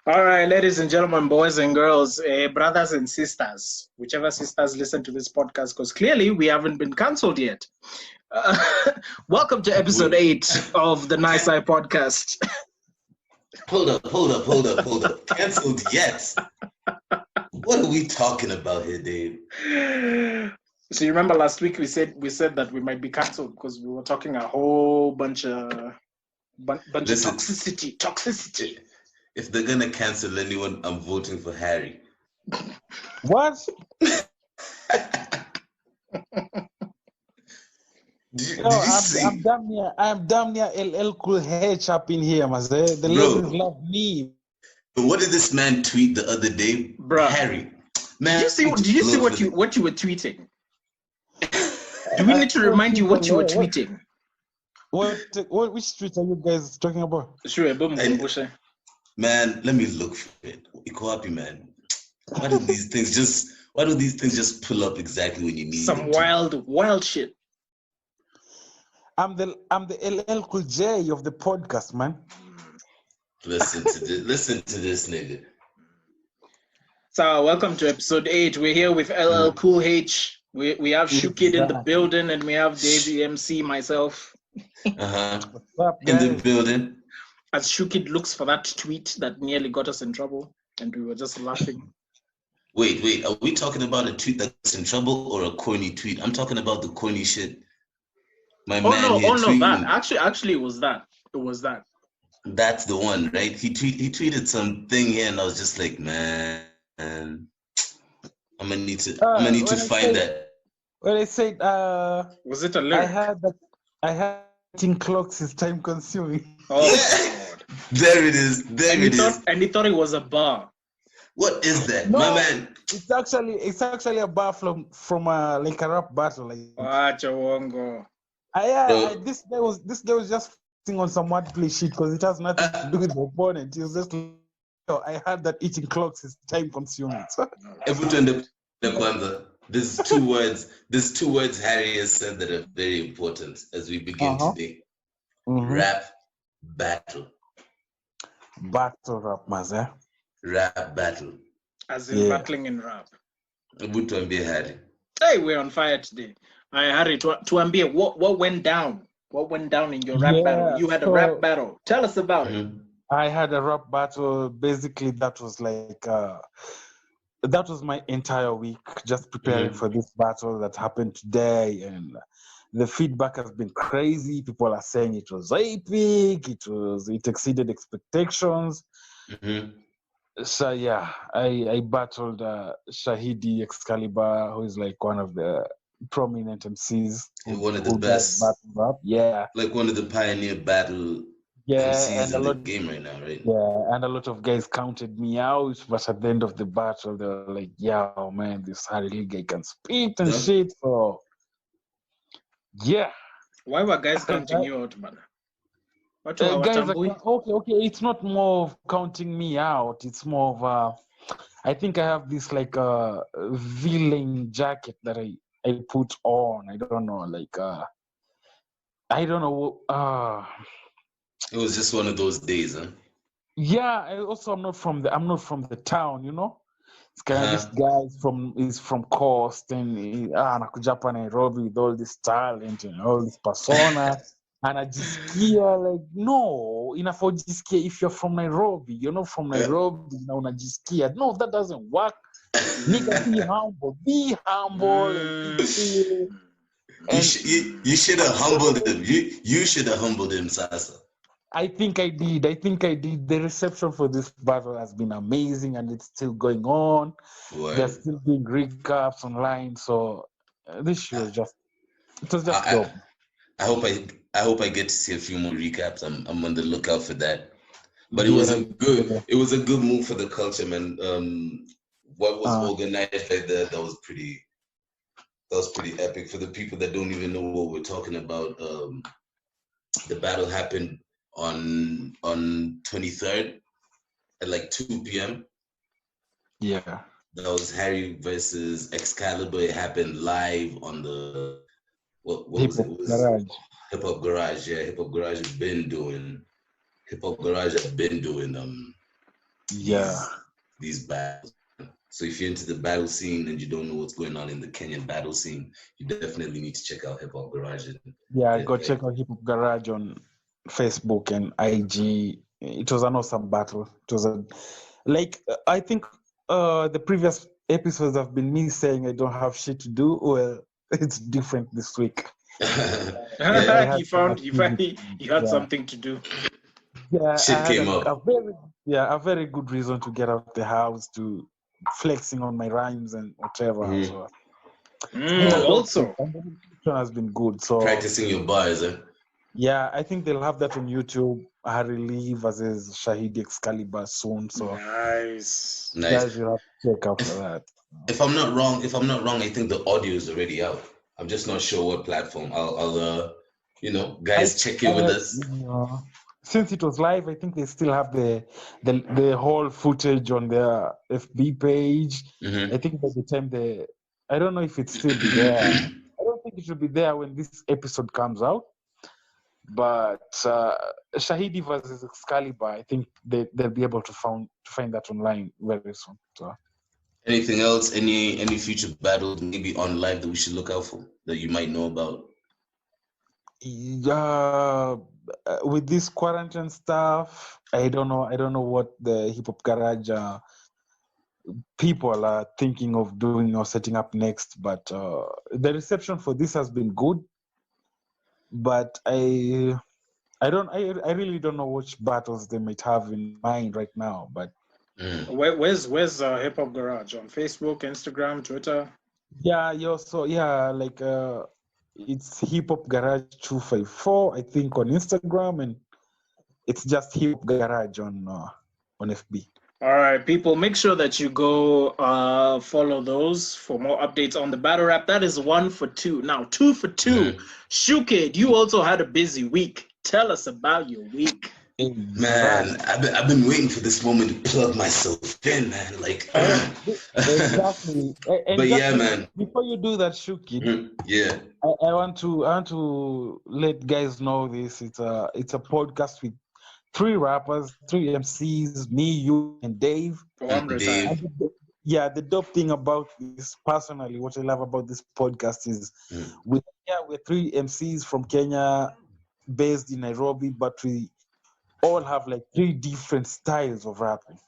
All right, ladies and gentlemen, boys and girls, brothers and sisters, whichever sisters listen to this podcast, because clearly we haven't been cancelled yet. Uh, welcome to episode 8 of the NaiSai podcast. Hold up. Cancelled yet? What are we talking about here, Dave? So you remember last week we said that we might be cancelled because we were talking a whole bunch of toxicity. If they're gonna cancel anyone, I'm voting for Harry. What? I'm damn near LL Cool H up in here, Maze. The ladies love me. What did this man tweet the other day? Bruh. Harry. Man, did you see what you were tweeting? Do we need to remind you what you were tweeting? Which tweet are you guys talking about? Sure, man, let me look for it. Ikoapi, man. Why do these things just pull up exactly when you need some wild shit? I'm the LL Cool J of the podcast, man. Listen to this nigga. So welcome to episode 8. We're here with LL Cool H. We have Shukid in the building, and we have Davey MC, myself. What's up, in the building. As Shukid looks for that tweet that nearly got us in trouble, and we were just laughing. Wait, are we talking about a tweet that's in trouble or a corny tweet? I'm talking about the corny shit. No, that. Actually, it was that. That's the one, right? He tweeted something here, and I was just like, man, I'm gonna need to find that. When I said, was it a lyric? I had eating clocks is time consuming. Oh, God. There it is. And he thought it was a bar. What is that, no, my man? It's actually a bar from like a rap battle. Like, this guy was just on some wordplay shit because it has nothing to do with the opponent. He was just like, I heard that eating clocks is time consuming. There's two words Harry has said that are very important as we begin today. Rap battle. Battle rap, Maze. Rap battle. As in battling in rap. Harry. Hey, we're on fire today. Harry, tuambie, what went down? What went down in your rap battle? You had a rap battle. Tell us about it. I had a rap battle. Basically, that was like that was my entire week, just preparing for this battle that happened today, and the feedback has been crazy. People are saying it was epic. It exceeded expectations. So yeah, I battled Shahidi Excalibur, who is like one of the prominent MCs. One of the best. Yeah. Like one of the pioneer battle MCs in the game right now, right? Yeah, and a lot of guys counted me out, but at the end of the battle, they were like, yeah, man, this Harry Lee guy can spit and shit. So, yeah. Why were guys counting you out, man? Guys okay, it's not more of counting me out. It's more of, I think I have this like villain jacket that I put on. I don't know, like, I don't know. It was just one of those days, huh? Yeah, I'm not from the town, you know. It's kind of this guy is from coast and anakuja hapa Nairobi with all this talent and all this persona. And anajisikia like, no, inafaa ujisikia if you're from Nairobi. You're not from Nairobi, na unajisikia. No, that doesn't work. Nigga, be humble. You should have humbled him. You should have humbled him, Sasa. I think I did. The reception for this battle has been amazing, and it's still going on. Wow. They're still doing recaps online, so this show was just dope. I hope I get to see a few more recaps. I'm on the lookout for that. But it was a good move for the culture, man. What was organized right there, that was pretty epic. For the people that don't even know what we're talking about, the battle happened on 23rd at like 2 p.m. Yeah. That was Harry versus Excalibur. It happened live on the what was it? It was Garage. Hip Hop Garage. Yeah, Hip Hop Garage has been doing these battles. So if you're into the battle scene and you don't know what's going on in the Kenyan battle scene, you definitely need to check out Hip Hop Garage. Go check out Hip Hop Garage on Facebook and IG. It was an awesome battle. It was I think the previous episodes have been me saying I don't have shit to do. Well, it's different this week. You had something to do. Yeah, shit came up. A very good reason to get out the house, to flexing on my rhymes and whatever. Also, has been good. So practicing your bars, eh? Yeah, I think they'll have that on YouTube. Harry Lee versus Shahidi Excalibur soon. So nice. Guys, you have to check out for that. If I'm not wrong, I think the audio is already out. I'm just not sure what platform. I'll guys, check in with us. Since it was live, I think they still have the whole footage on their FB page. I think by the time I don't know if it's still there. I don't think it should be there when this episode comes out. But Shahidi versus Excalibur, I think they'll be able to find that online very soon. So. Anything else? Any future battles maybe on live that we should look out for that you might know about? With this quarantine stuff, I don't know what the Hip Hop Garage people are thinking of doing or setting up next. But the reception for this has been good. But I really don't know which battles they might have in mind right now. But where's Hip Hop Garage on Facebook, Instagram, Twitter? It's Hip Hop Garage 254, I think, on Instagram, and it's just Hip Hop Garage on FB. All right, people, make sure that you go follow those for more updates on the battle rap. That is 1 for 2. Now, 2 for 2. Shukid, you also had a busy week. Tell us about your week. Man, I've been waiting for this moment to plug myself in, man. Exactly. But yeah, man. Before you do that, Shukid, I want to let guys know this. It's a podcast with 3 rappers, 3 MCs, me, you, and Dave. Dave. The dope thing about this, personally, what I love about this podcast is we're 3 MCs from Kenya, based in Nairobi, but we all have 3 different styles of rapping.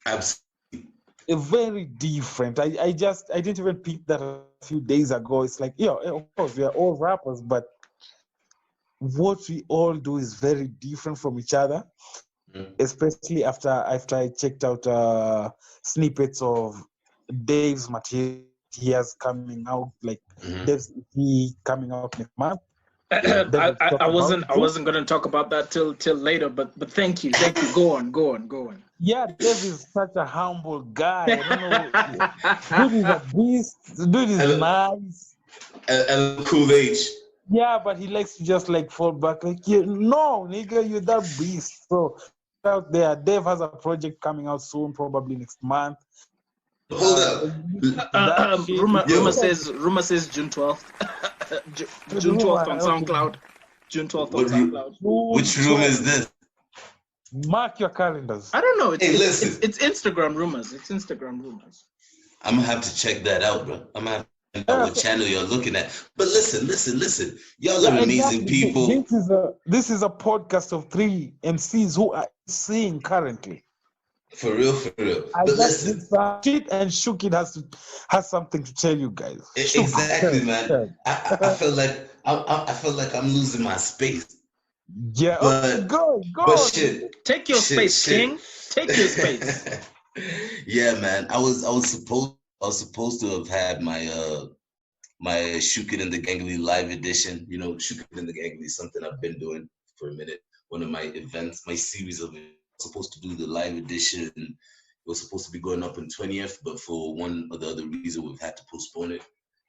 Absolutely. Very different. I didn't even pick that a few days ago. It's of course, we are all rappers, but what we all do is very different from each other, especially after I checked out snippets of Dave's material. He has coming out Dave's EP coming out next month. I wasn't going to talk about that till later, but thank you. Go on. Yeah, Dave is such a humble guy. I don't know. Dude is a beast. Dude is nice. And cool age. Yeah, but he likes to just fall back no, nigga, you're that beast. So out there, Dave has a project coming out soon, probably next month. Hold up. Rumor says June 12th. June 12th on SoundCloud. June 12th on SoundCloud. Which room is this? Mark your calendars. I don't know. Listen. It's Instagram rumors. I'm gonna have to check that out, bro. I'm gonna have to know what channel you're looking at. But listen. Y'all are amazing people. This is a podcast of 3 MCs who are seeing currently. For real. But listen, shit, and Shukid has something to tell you guys. Exactly, man. I feel like I'm losing my space. Yeah, go. But shit, take your space, King. Take your space. Yeah, man. I was supposed to have had my my Shukid and the Gangly live edition. Shukid and the Gangly is something I've been doing for a minute. One of my events, my series of events. Supposed to do the live edition. It was supposed to be going up on 20th, but for one or the other reason, we've had to postpone it.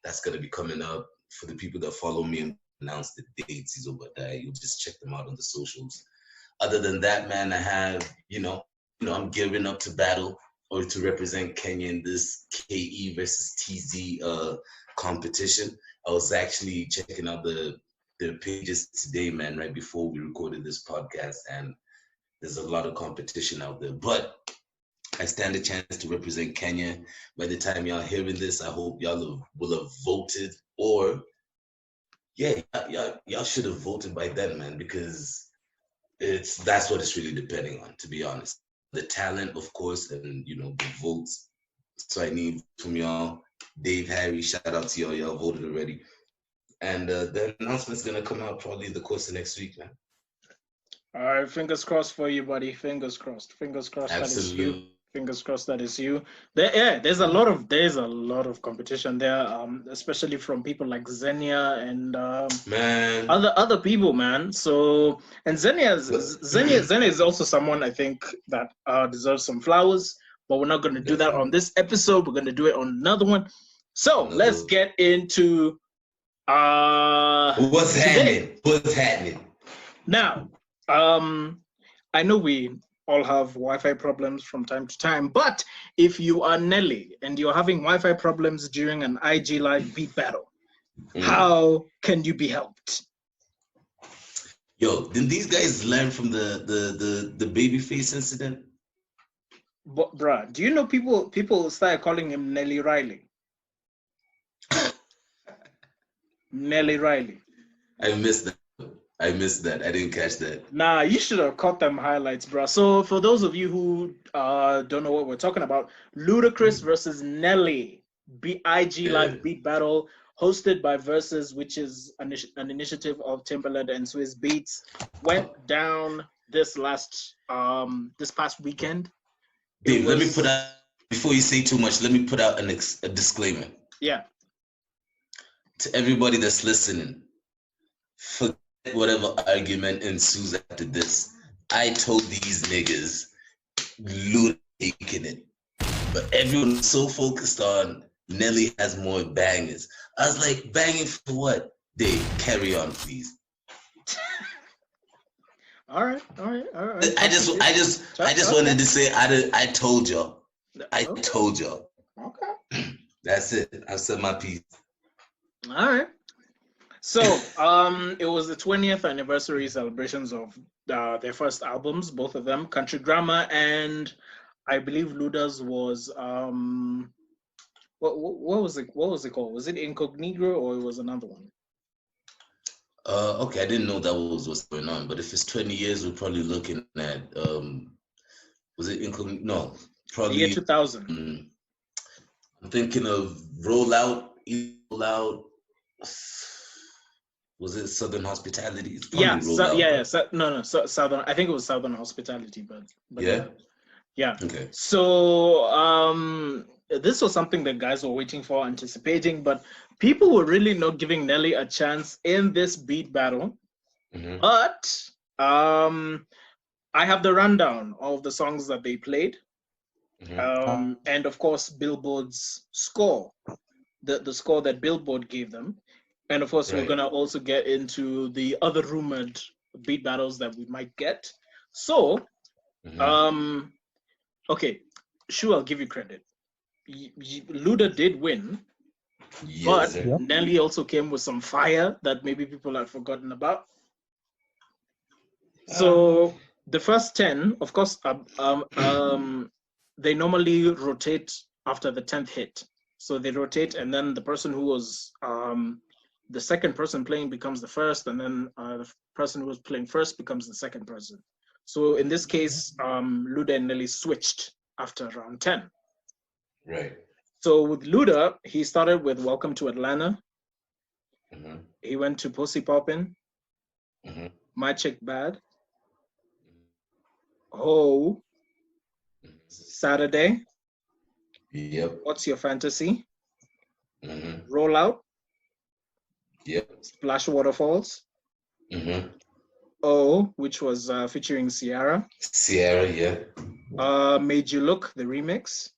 That's gonna be coming up. For the people that follow me and announce the dates, you'll just check them out on the socials. Other than that, man, I have, I'm gearing up to battle or to represent Kenya in this KE versus TZ competition. I was actually checking out their pages today, man, right before we recorded this podcast, and there's a lot of competition out there. But I stand a chance to represent Kenya. By the time y'all hearing this, I hope y'all will have voted, or y'all should have voted by then, man, because that's what it's really depending on, to be honest. The talent, of course, and the votes. So I need from y'all. Dave, Harry, shout out to y'all. Y'all voted already. And the announcement's gonna come out probably the course of next week, man. All right, fingers crossed for you, buddy. Fingers crossed. Fingers crossed. Absolutely. That is you. Fingers crossed that is you. There's a lot of competition there, especially from people like Xenia and man, other people, man. So, and Xenia is also someone I think that deserves some flowers. But we're not going to do that on this episode. We're going to do it on another one. So let's get into what's happening. What's happening now? I know we all have Wi-Fi problems from time to time, but if you are Nelly and you're having Wi-Fi problems during an IG Live beat battle, how can you be helped? Yo, didn't these guys learn from the Babyface incident? But, bruh, do you know people started calling him Nelly Riley? Nelly Riley. I missed that. I didn't catch that. Nah, you should have caught them highlights, bro. So for those of you who don't know what we're talking about, Ludacris versus Nelly, IG Live beat battle hosted by Versus, which is an initiative of Timbaland and Swizz Beatz, went down this past weekend. Dave, let me put out, before you say too much, let me put out a disclaimer. Yeah. To everybody that's listening, forget whatever argument ensues after this. I told these niggas, Luda taking it. But everyone's so focused on Nelly has more bangers. I was like, banging for what? Dave, carry on, please. All right. I just wanted to say I told y'all. I told y'all. Okay. That's it. I've said my piece. All right. So it was the 20th anniversary celebrations of their first albums, both of them, Country Grammar, and I believe Luda's was what was it called? Was it Incognito or it was another one? Okay, I didn't know that was what's going on, but if it's 20 years, we're probably looking at was it Incognito? No, probably the year 2000. I'm thinking of Rollout. Was it Southern Hospitality? Yeah, Southern. I think it was Southern Hospitality, but yeah. Okay. So this was something that guys were waiting for, anticipating, but people were really not giving Nelly a chance in this beat battle. Mm-hmm. But I have the rundown of the songs that they played, and of course Billboard's score, the score that Billboard gave them. And of course, we're going to also get into the other rumored beat battles that we might get. So, okay, sure, I'll give you credit. Luda did win, but Nelly also came with some fire that maybe people have forgotten about. So, the first 10, of course, they normally rotate after the 10th hit. So they rotate, and then the person who was the second person playing becomes the first, and then the person who was playing first becomes the second person. So in this case, Luda and Nelly switched after round 10. Right. So with Luda, he started with Welcome to Atlanta. Mm-hmm. He went to Pussy Poppin', My Chick Bad, Oh, Saturday. Yep. What's Your Fantasy? Roll Out. Yep. Splash Waterfalls. Oh, which was featuring Ciara. Yeah. Made You Look, the remix.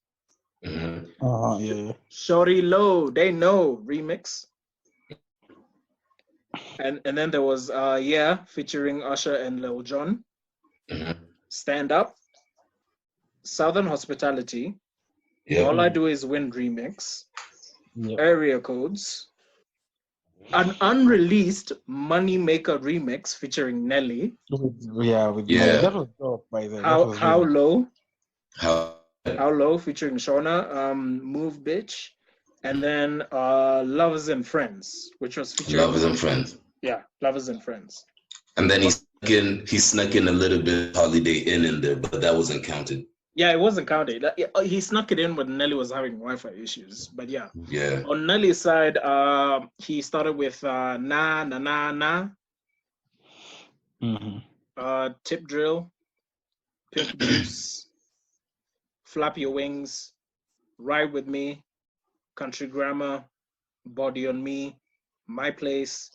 Yeah. Shorty Low, They Know remix. And then there was Yeah, featuring Usher and Lil Jon. Stand Up. Southern Hospitality. Yep. All I Do Is Win remix. Yep. Area Codes. An unreleased Moneymaker remix featuring Nelly. Yeah, that was dope by then. How Low? How How Low featuring Shauna, Move Bitch, and then Lovers and Friends, which was featuring Lovers and Friends. Yeah, Lovers and Friends. And then he snuck in a little bit of Holiday Inn in there, but that wasn't counted. Yeah, it wasn't counted. He snuck it in when Nelly was having Wi-Fi issues. But yeah. Yeah. On Nelly's side, he started with Na Na Na Na. Tip Drill, Pimp Juice, Flap Your Wings, Ride With Me, Country Grammar, Body on Me, My Place,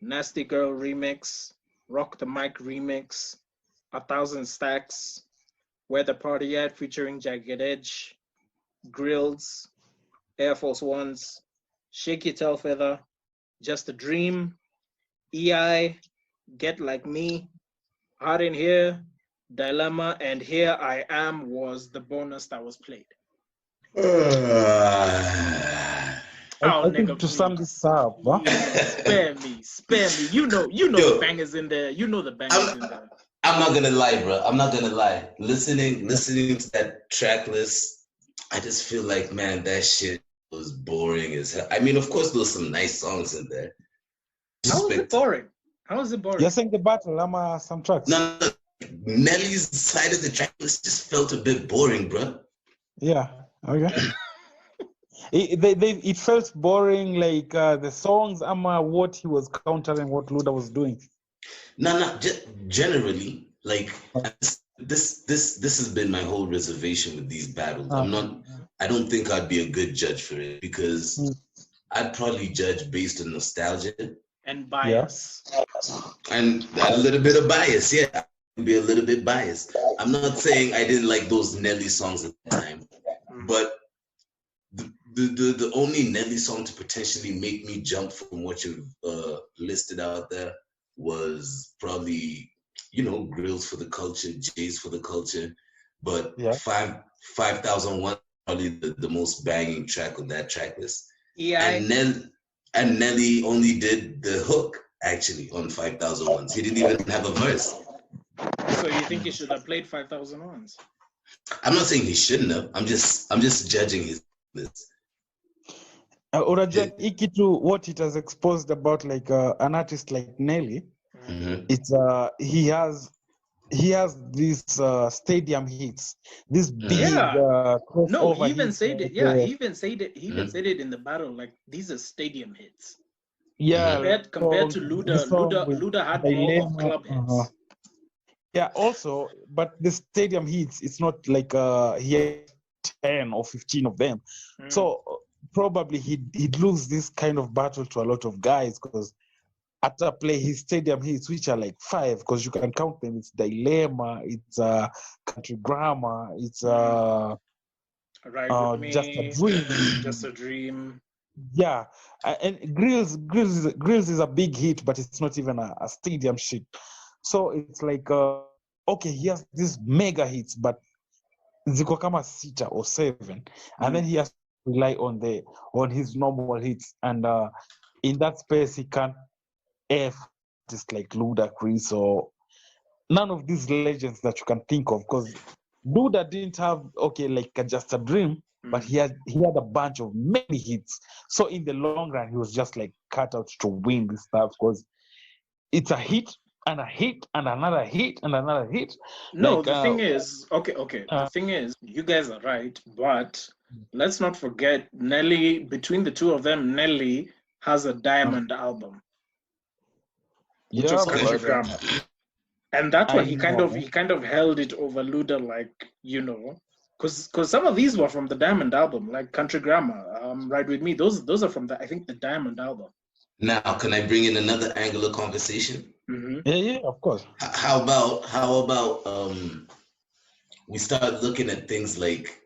Nasty Girl Remix, Rock the Mic Remix, 1,000 Stacks, Where the Party At featuring Jagged Edge, Grills, Air Force Ones, Shake Your Tail Feather, Just a Dream, EI, Get Like Me, Hard in Here, Dilemma, and Here I Am was the bonus that was played. I think to sum this up, spare me. You know the bangers in there. You know the bangers in there. I'm not gonna lie, bro. I'm not gonna lie. Listening to that track list, I just feel like, man, that shit was boring as hell. I mean, of course, there was some nice songs in there. How was it boring? You're saying the battle, some tracks. No, Nelly's side of the track list just felt a bit boring, bro. Yeah. Okay. It felt boring, like the songs, what he was countering, what Luda was doing. No, generally, like this has been my whole reservation with these battles. I don't think I'd be a good judge for it because I'd probably judge based on nostalgia and bias. And a little bit of bias, yeah. I'd be a little bit biased. I'm not saying I didn't like those Nelly songs at the time, but the only Nelly song to potentially make me jump from what you've listed out there was probably, Grills for the Culture, J's for the Culture, but 5,001 probably the most banging track on that track list. Yeah. And Nelly only did the hook actually on 5,001. He didn't even have a verse. So you think he should have played 5,001? I'm not saying he shouldn't have. I'm just judging his list. To what it has exposed about like an artist like Nelly, it's he has these stadium hits, this big no, he even said it. Yeah, he even said it in the battle. Like, these are stadium hits. Yeah, compared to Luda. Luda had more of club hits. Yeah, also, but the stadium hits, it's not like he had 10 or 15 of them. So probably he'd lose this kind of battle to a lot of guys because after play his stadium hits, which are like 5, because you can count them. It's Dilemma, it's Country Grammar, it's Ride With Me, Just a Dream. Yeah, and Grills is a big hit, but it's not even a stadium shit. So it's like, okay, he has these mega hits, but ziko kama 6 or 7, and then he has to rely on his normal hits, and in that space he can't just like Ludacris or none of these legends that you can think of, because Luda didn't have like Just a Dream, but he had a bunch of many hits. So in the long run, he was just like cut out to win this stuff because it's a hit and a hit and another hit and another hit. No, like, the thing is, the thing is, you guys are right, but let's not forget Nelly. Between the two of them, Nelly has a diamond album, which was Country Grammar, and that's why he kind of held it over Luda, like, because some of these were from the Diamond album, like Country Grammar, Ride With Me. Those are from the Diamond album. Now, can I bring in another angle of conversation? Mm-hmm. Yeah, of course. How about we start looking at things like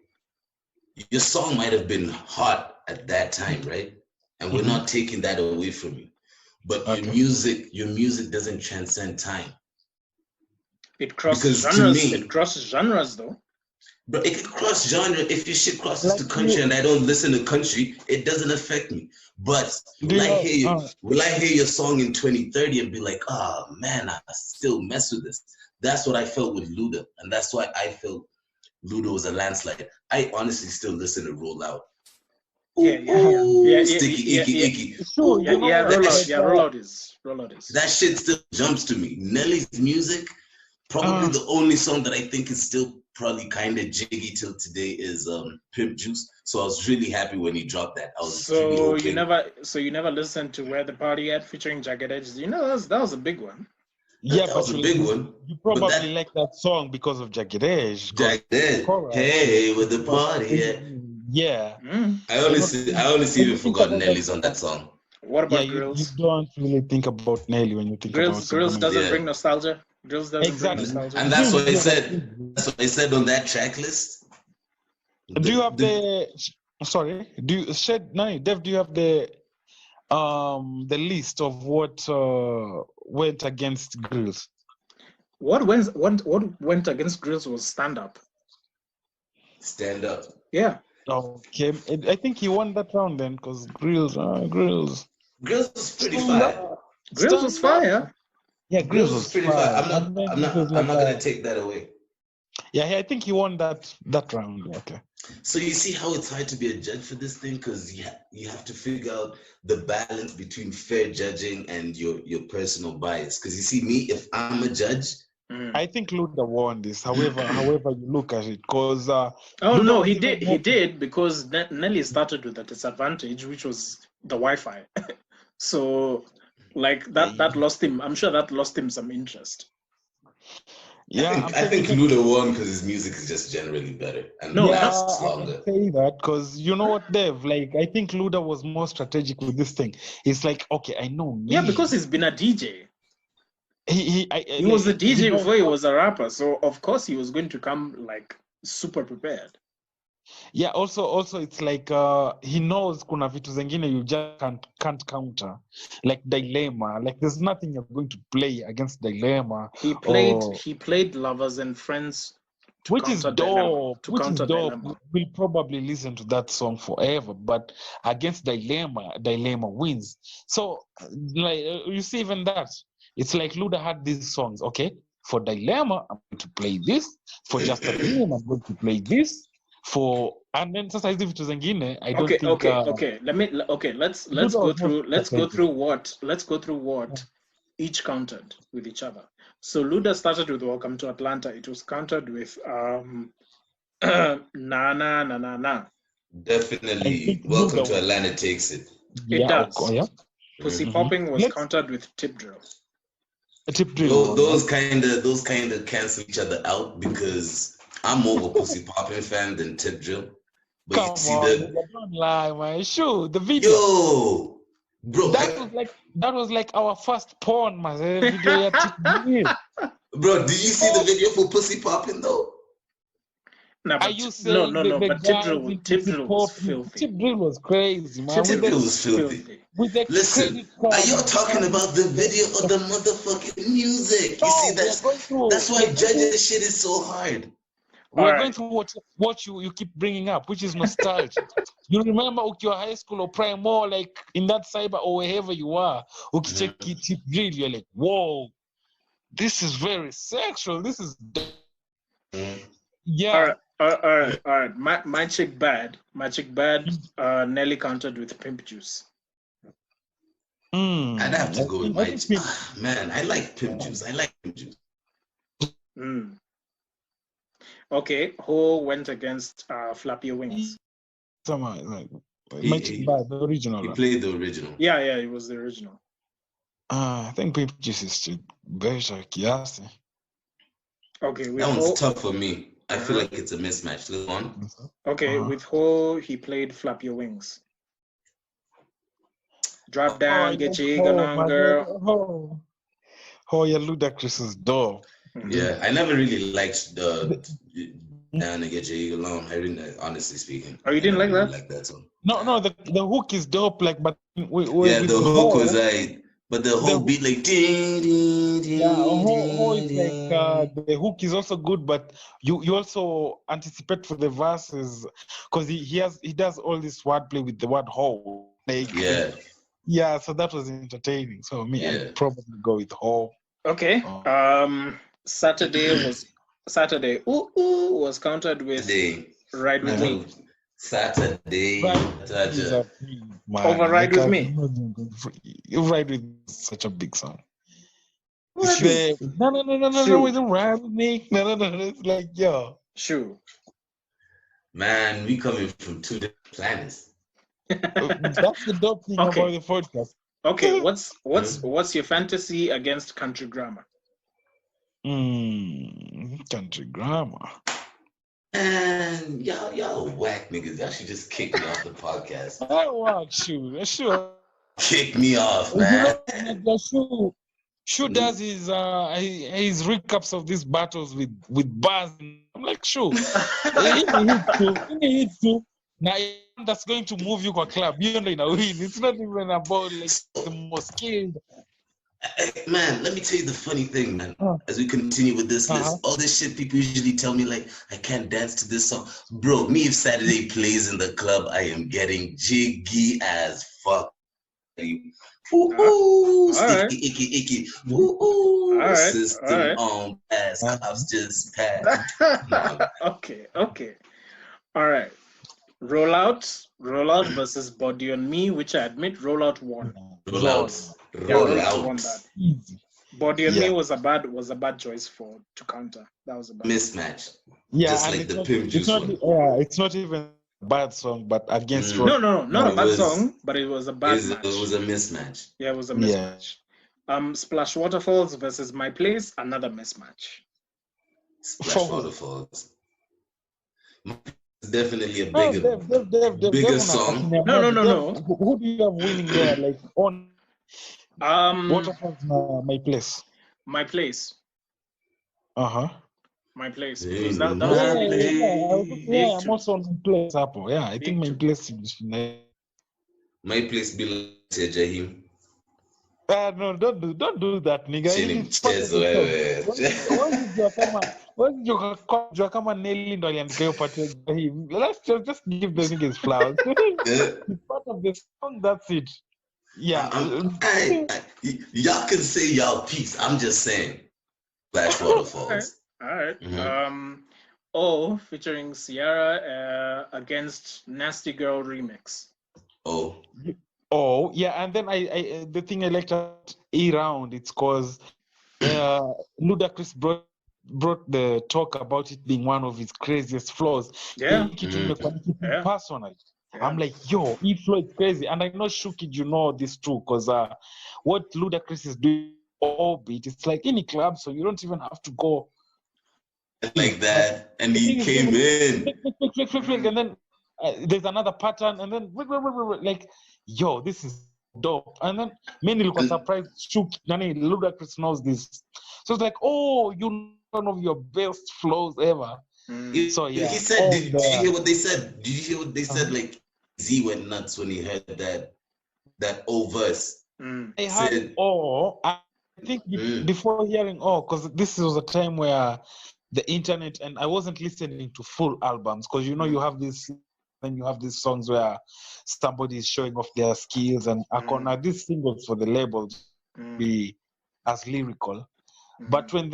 your song might have been hot at that time, right? And we're not taking that away from you, but your music doesn't transcend time. It crosses genres. It crosses genres, though. But it can cross genre. If your shit crosses to country and I don't listen to country, it doesn't affect me. But will I hear your song in 2030 and be like, oh man, I still mess with this? That's what I felt with Luda, and that's why I felt Luda was a landslide. I honestly still listen to Roll Out. Sticky, icky. Sure, Roll Out is. That shit still jumps to me. Nelly's music, probably the only song that I think is still probably kind of jiggy till today is Pimp Juice. So I was really happy when he dropped that. I was really hoping. You never listened to Where the Party At featuring Jagged Edge? You know that was a big one. Yeah, that was a big one. You probably like that song because of Jagged Edge. Jagged Edge. Hey, with the party. Yeah. I honestly even forgot Nelly's on that song. What about Grills? You don't really think about Nelly when you think about Grills doesn't bring nostalgia. Grills doesn't bring nostalgia. And that's what I said. That's what I said on that track list. Do you have the sorry? Do you Dev? Do you have the list of what went against Grills? What went against Grills was Stand Up. Stand Up. Yeah. Okay, I think he won that round then, because Grills was pretty fire. Grills was fire. Yeah, Grills was pretty fire. I'm not gonna take that away. Yeah, I think he won that round. Okay. So you see how it's hard to be a judge for this thing, because you have to figure out the balance between fair judging and your personal bias. Because you see, me, if I'm a judge, I think Luda won this. However you look at it, because he did because Nelly started with a disadvantage, which was the Wi-Fi. So like that lost him. I'm sure that lost him some interest. Yeah, I think Luda won because his music is just generally better and lasts longer. I say that because you know what, Dev? Like, I think Luda was more strategic with this thing. It's like, okay, I know me. Yeah, because he's been a DJ. He was a DJ before he was a rapper, so of course he was going to come like super prepared. Yeah, also it's like he knows kuna vitu zengine you just can't counter, like Dilemma. Like there's nothing you're going to play against Dilemma. He played Lovers and Friends, which is dope. We'll probably listen to that song forever, but against Dilemma wins. So like you see, even that, it's like Luda had these songs. Okay, for Dilemma I'm going to play this. For Just a Dream I'm going to play this. And then sasa hizi vitu zingine I don't think let's go through what each countered with each other. So Luda started with Welcome to Atlanta. It was countered with Na Na Na Na Na. Definitely Welcome to Atlanta takes it. It does. Pussy Popping was countered with Tip Drill. Those kind of cancel each other out, because I'm more of a Pussy Poppin' fan than Tip Drill. But Come don't lie, man. Sure, the video. Yo, bro. That was like our first porn, man. Video Bro, did you see the video for Pussy Poppin' though? No, but Tip Drill was filthy. Tip Drill was crazy, man. Tip Drill was filthy. Listen, are you talking about the video or the motherfucking music? You see, that's why judging this shit is so hard. We're going to what you keep bringing up, which is nostalgia. You remember your high school or prime, more like in that cyber or wherever you are, Tip Drill, you're like, whoa, this is very sexual. This is yeah. All right. My chick bad. Nelly countered with Pimp Juice. I'd have to go with my man. I like Pimp Juice. Okay, who went against Flap Your Wings? My chick bad, the original. He played the original. Yeah, it was the original. I think Pimp Juice is better. Yes. Okay, that one's tough for me. I feel like it's a mismatch. Let's go on. Okay, with Ho, he played Flap Your Wings. Drop down, get your ego on, girl. Oh, yeah, Ludacris's door. Yeah, I never really liked the down and get your ego on. I didn't, honestly speaking. Oh, you didn't like that? Really like that song. No, the hook is dope. Like, but the hook was like. But the whole beat like the hook is also good, but you also anticipate for the verses, because he does all this wordplay with the word whole. Like, yeah, so that was entertaining. So I'd probably go with whole. Okay. Saturday was Saturday. Ooh, ooh was countered with Ride With Me. Saturday. Over Ride With Me. You Ride With Me is such a big song. No, we don't ride with me. No. It's like, yo. Sure. Man, we coming from two different planets. That's the dope thing about the podcast. Okay, what's your fantasy against country grammar? Country grammar. And y'all whack niggas. Y'all should just kick me off the podcast. I watch sure. Kick me off, man. Shu does his recaps of these battles with bars. I'm like, sure. He needs to. Now that's going to move you to a club. You know, win. It's not even about like the most skilled. Man, let me tell you the funny thing, man. As we continue with this list, all this shit people usually tell me, like, I can't dance to this song. Bro, me, if Saturday plays in the club, I am getting jiggy as fuck. Ooh, sticky, icky. Ooh, system on pass, cops just pass. Okay. All right. Rollout versus Body on Me, which I admit Rollout won. Rollout won that. Body on Me was a bad choice to counter. That was a bad mismatch. Yeah, just like the Pimp Juice one. It's not even a bad song, but against No, not a bad song, but it was a bad match. It was a mismatch. Yeah, it was a mismatch. Splash Waterfalls versus My Place, another mismatch. Splash Waterfalls. Definitely a bigger song. No. Who do you have winning there? Like on Waterfalls, My Place. My Place. My Place. I'm also on My Place, Apple. Yeah, I think My Place is My Place belongs to Jahim. No, don't do that, nigga. Kama Nelly ndo aliandika hiyo part ya him. Let's just give the niggas flowers. It's part of the song, that's it. Yeah. Y'all can say y'all piece. I'm just saying. Flash Waterfalls. All right. Featuring Ciara against Nasty Girl remix. Yeah, and then I the thing I liked about A-Round, it's because Ludacris brought the talk about it being one of his craziest flaws. Yeah. Personal. Yeah. I'm like, yo, E-Flow is crazy. And I know Shukid, you know this too, because what Ludacris is doing Orbit, it's like any club, so you don't even have to go like that. And he came in. And then there's another pattern, and then like, yo, this is dope. And then many look surprised. Ludacris knows this, so it's like, oh, you know, one of your best flows ever. So yeah, he said. Did you hear what they said? Did you hear what they said? Like Z went nuts when he heard that O verse. I heard I think before hearing because this was a time where the internet, and I wasn't listening to full albums, because you know you have this. Then you have these songs where somebody is showing off their skills, and now these singles for the labels be as lyrical. But when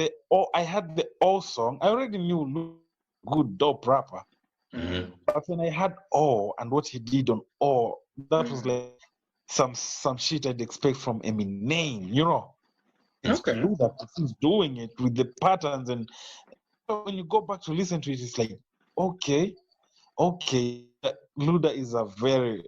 I had the O song, I already knew good dope rapper. But when I had and what he did on that was like some shit I'd expect from Eminem, you know. Okay. Ludacris is doing it with the patterns, and when you go back to listen to it, it's like, okay. Luda is a very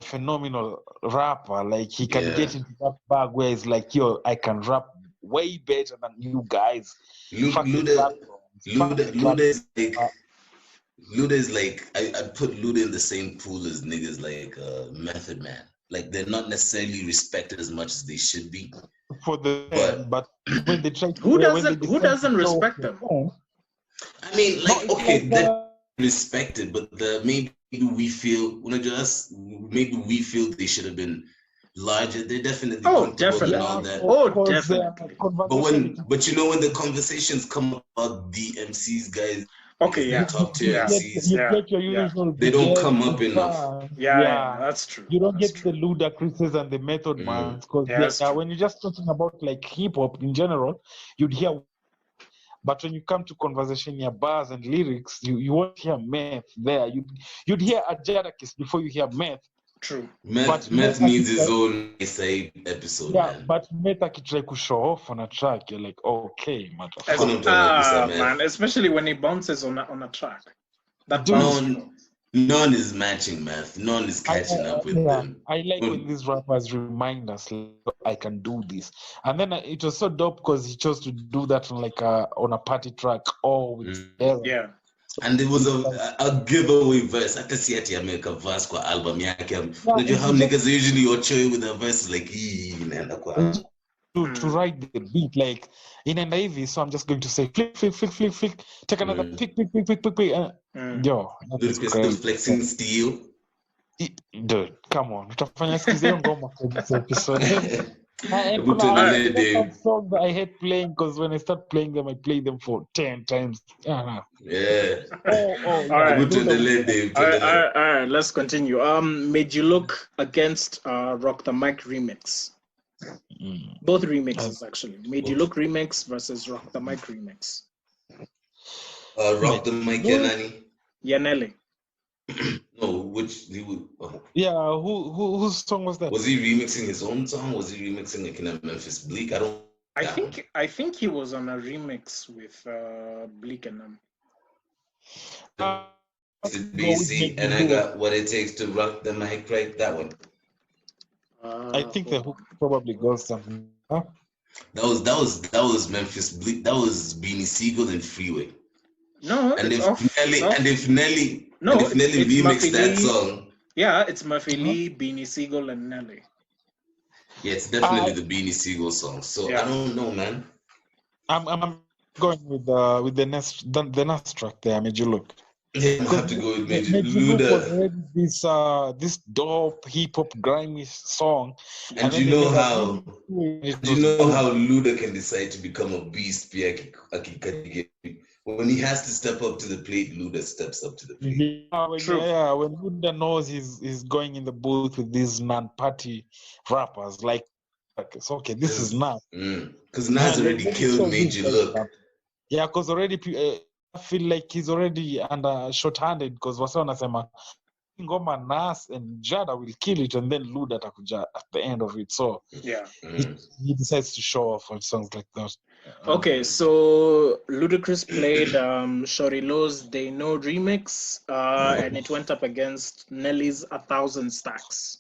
phenomenal rapper. Like, he can get into that bag where it's like, yo, I can rap way better than you guys. Luda is like I put Luda in the same pool as niggas like Method Man. Like, they're not necessarily respected as much as they should be. But when they try to, who doesn't respect them? I mean, like, okay, they're respected, but maybe we feel they should have been larger. They're definitely definitely and all that. Definitely. But you know, when the conversations come about the MCs, guys, top tier MCs, you get your usual. They don't come up enough. Yeah, that's true. You don't get the Ludacris and the Method Man, because when you're just talking about like hip hop in general, you'd hear But when you come to conversation, your bars and lyrics, you won't hear Meth there. You'd hear a Jadakiss before you hear Meth. True. Meth needs his own NaiSai episode, man. But Meth akitry to show off on a track, you're like, okay, man, especially when he bounces on a track. That bounce. None is matching, Meth. None is catching up with them. I like when these rappers remind us, like, I can do this. And then it was so dope because he chose to do that on a party track all with Yeah. And there was a giveaway verse. I can see it. I make a verse for album. How niggas usually ochoy with a verse like to write the beat like in an AV. So I'm just going to say flick. Take another pick. Yo, Ludacris flexing steel. Dude, come on. Utafanya sikizi ngoma for this episode. Songs I hate playing because when I start playing them, I play them for 10 times. Yeah. All right. Let's continue. Made You Look against Rock the Mic remix. Both remixes actually. Made You Look remix versus Rock the Mic remix. Rock the Mic, Yanani. Yanelli. No, which he would. Yeah, whose song was that? Was he remixing his own song? Was he remixing like in a Memphis Bleak? I think he was on a remix with Bleak and them. BC, and I got What It Takes to Rock the Mic, right? That one. I think the hook probably goes something. Huh? That was Memphis Bleak. That was Beanie Siegel and Freeway. No, if Nelly remixed that song. Yeah, it's Murphy Lee, Beanie Siegel, and Nelly. Yeah, it's definitely the Beanie Siegel song. So I don't know, man. I'm going with the next track there. Made You Look. Yeah, I have to go with Made You Look. This dope hip hop grimy song. And do you know how Luda can decide to become a beast? When he has to step up to the plate, Luda steps up to the plate. When Luda knows he's going in the booth with these non-party rappers, like it's okay, this is Nas. Because Nas already killed Made You Look. Yeah, because already I feel like he's already under short-handed because wasa wanasema ngoma Nas and Jada will kill it and then Luda atakuja at the end of it. So he decides to show off on songs like that. Okay, so Ludacris played Shorty Lowe's They Know remix and it went up against Nelly's 1,000 Stacks.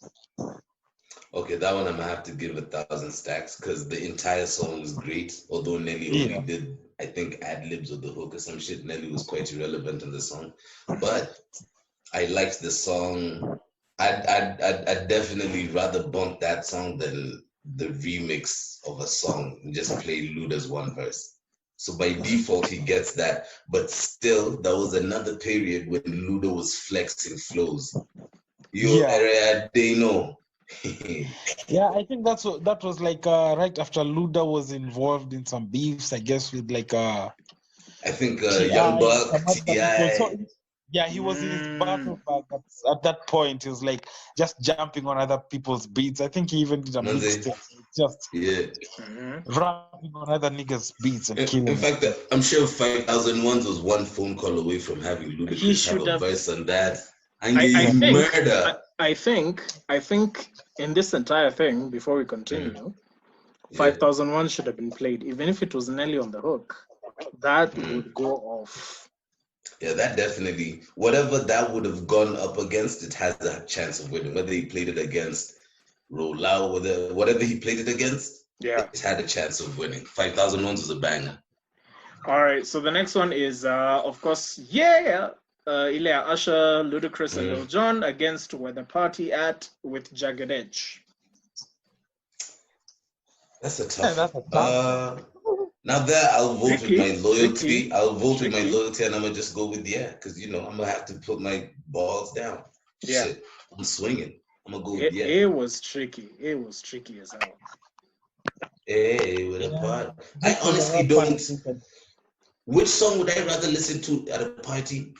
Okay, that one I'm gonna have to give 1,000 stacks because the entire song was great. Although Nelly only did, I think, ad-libs of the hook or some shit. Nelly was quite irrelevant in the song. But I liked the song. I'd definitely rather bump that song than the remix of a song and just play Luda's one verse. So by default, he gets that. But still, that was another period when Luda was flexing flows. They know. Yeah, I think that was like right after Luda was involved in some beefs, I guess, with like I think Young Buck, T.I. Yeah, he was in his battle bag. At that point, he was like just jumping on other people's beats. I think he even did a mixtape, just rapping on other niggas' beats and killing. In fact, I'm sure 5001 was one phone call away from having Ludacris have a verse on that. I think in this entire thing, before we continue, 5001 should have been played, even if it was Nelly on the hook. That would go off. Yeah, that definitely, whatever that would have gone up against, it has a chance of winning. Whether he played it against Rolao, whatever he played it against, it had a chance of winning. 5001 was a banger. All right, so the next one is, of course, Ilya Usher, Ludacris, and Lil Jon against Where the Party At with Jagged Edge. That's a tough. Now there, I'll vote with my loyalty. I'll vote with my loyalty, and I'm gonna just go with because I'm gonna have to put my balls down. Yeah, shit, I'm swinging. I'm gonna go with It was tricky. It was tricky as hell. Hey, with a part. I honestly don't. Which song would I rather listen to at a party?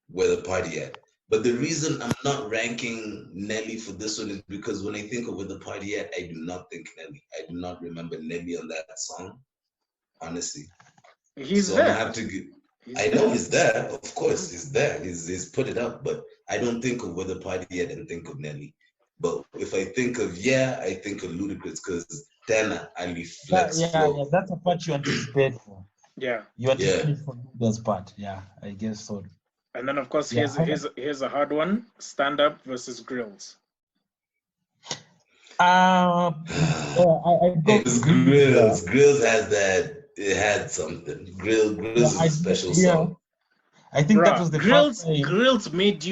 Where the Party At? But the reason I'm not ranking Nelly for this one is because when I think of Where the Party At, I do not think Nelly. I do not remember Nelly on that song. Honestly, He's so there. I have to get. I know he's there. Of course, he's there. He's put it up, but I don't think of Weather Party. I didn't think of Nelly. But if I think of I think of Ludacris because Dana Ali Flex flow. That's a part you anticipate for. Yeah. You anticipate for Luda's part. Yeah, I guess so. And then of course here's a hard one: Stand Up versus Grills. Grills. Grills has that. It had something. Grills is a special song. I think that was the Grills. first time. Grills made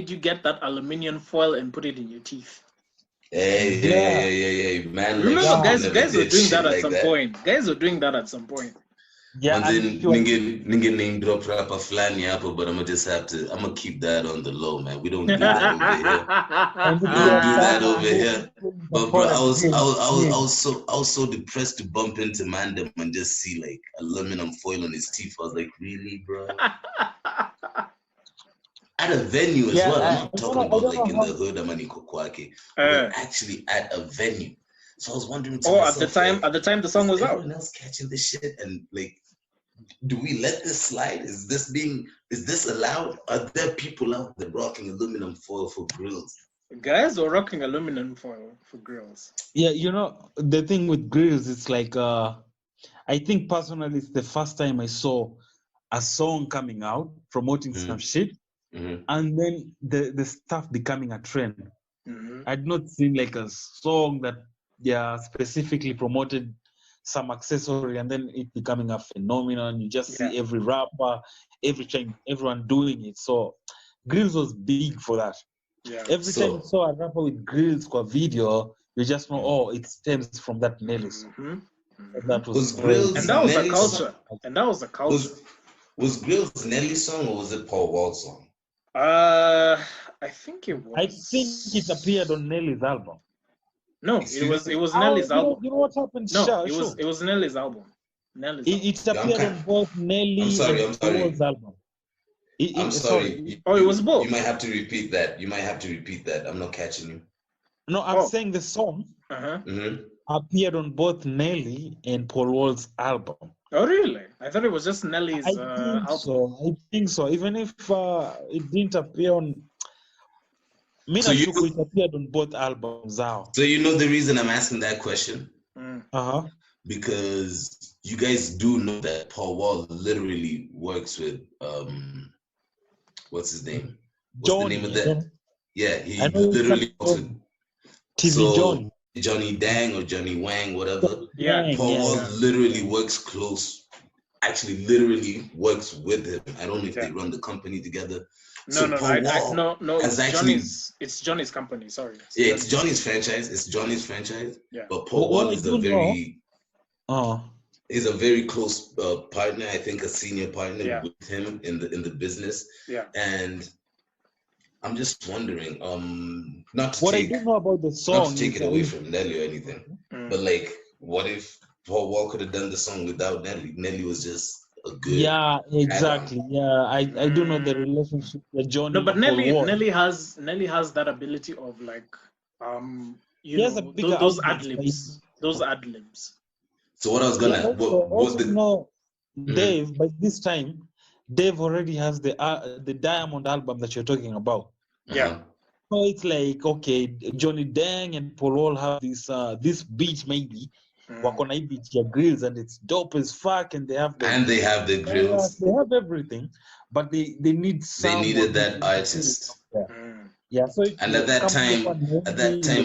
you get that aluminium foil and put it in your teeth. Hey, man. Remember, guys were doing that at some point. Guys were doing that at some point. Yeah, nigga name drop rapper flani apple, but I'ma keep that on the low, man. We don't do that over here. We don't do that over here. But bro, I was so depressed to bump into Mandem and just see like aluminum foil on his teeth. I was like, really, bro? At a venue as well. I'm not talking about like in the hood, Amani Kokwake. But actually at a venue. So I was wondering to myself, at the time the song was out. Everyone else catching this shit and like, do we let this slide? Is this allowed? Are there people out there rocking aluminum foil for grills? Guys are rocking aluminum foil for grills. Yeah, the thing with grills, it's like I think personally it's the first time I saw a song coming out promoting some shit, and then the stuff becoming a trend. I'd not seen like a song that specifically promoted some accessory and then it becoming a phenomenon. You just see every rapper, every time, everyone doing it. So grills was big for that. Yeah. Every time you saw a rapper with grills for a video, you just know, it stems from that Nelly song. That was grills, and that was the culture. And that was the culture. Was Grills Nelly's song or was it Paul Wall's song? I think it was. I think it appeared on Nelly's album. No, it was Nelly's album. You know what happened? No, it was Nelly's album. It appeared on both Nelly and Paul's album. I'm sorry. It was both. You might have to repeat that. I'm not catching you. No, I'm saying the song appeared on both Nelly and Paul Wall's album. Oh, really? I thought it was just Nelly's album. I think so. Even if it didn't appear on... it appeared on both albums now. So you know the reason I'm asking that question? Because you guys do know that Paul Wall literally works with what's his name? What's the name of that? Yeah, he literally works with TV Johnny Dang or Johnny Wang, whatever. Yeah. Paul Wall literally works with him. I don't know if they run the company together. No. It's Johnny's company. Sorry. Yeah, it's Johnny's franchise. Yeah. But Paul Wall is a very close partner. I think a senior partner with him in the business. Yeah. And I'm just wondering, I do know about the song, not to take it away from Nelly or anything, but like, what if Paul Wall could have done the song without Nelly? Nelly was just a good. Yeah, exactly. Add-on. Yeah, I do know the relationship with Johnny. No, but Nelly has that ability of like, those ad libs. So what I was gonna, Dave. By this time, Dave already has the Diamond album that you're talking about. Yeah. So it's like, okay, Johnny Dang and Paul Wall have this beat maybe. Work on beat your grills and it's dope as fuck and they have the grills. They have everything, but they need they needed that artist. Yeah. So and at that time,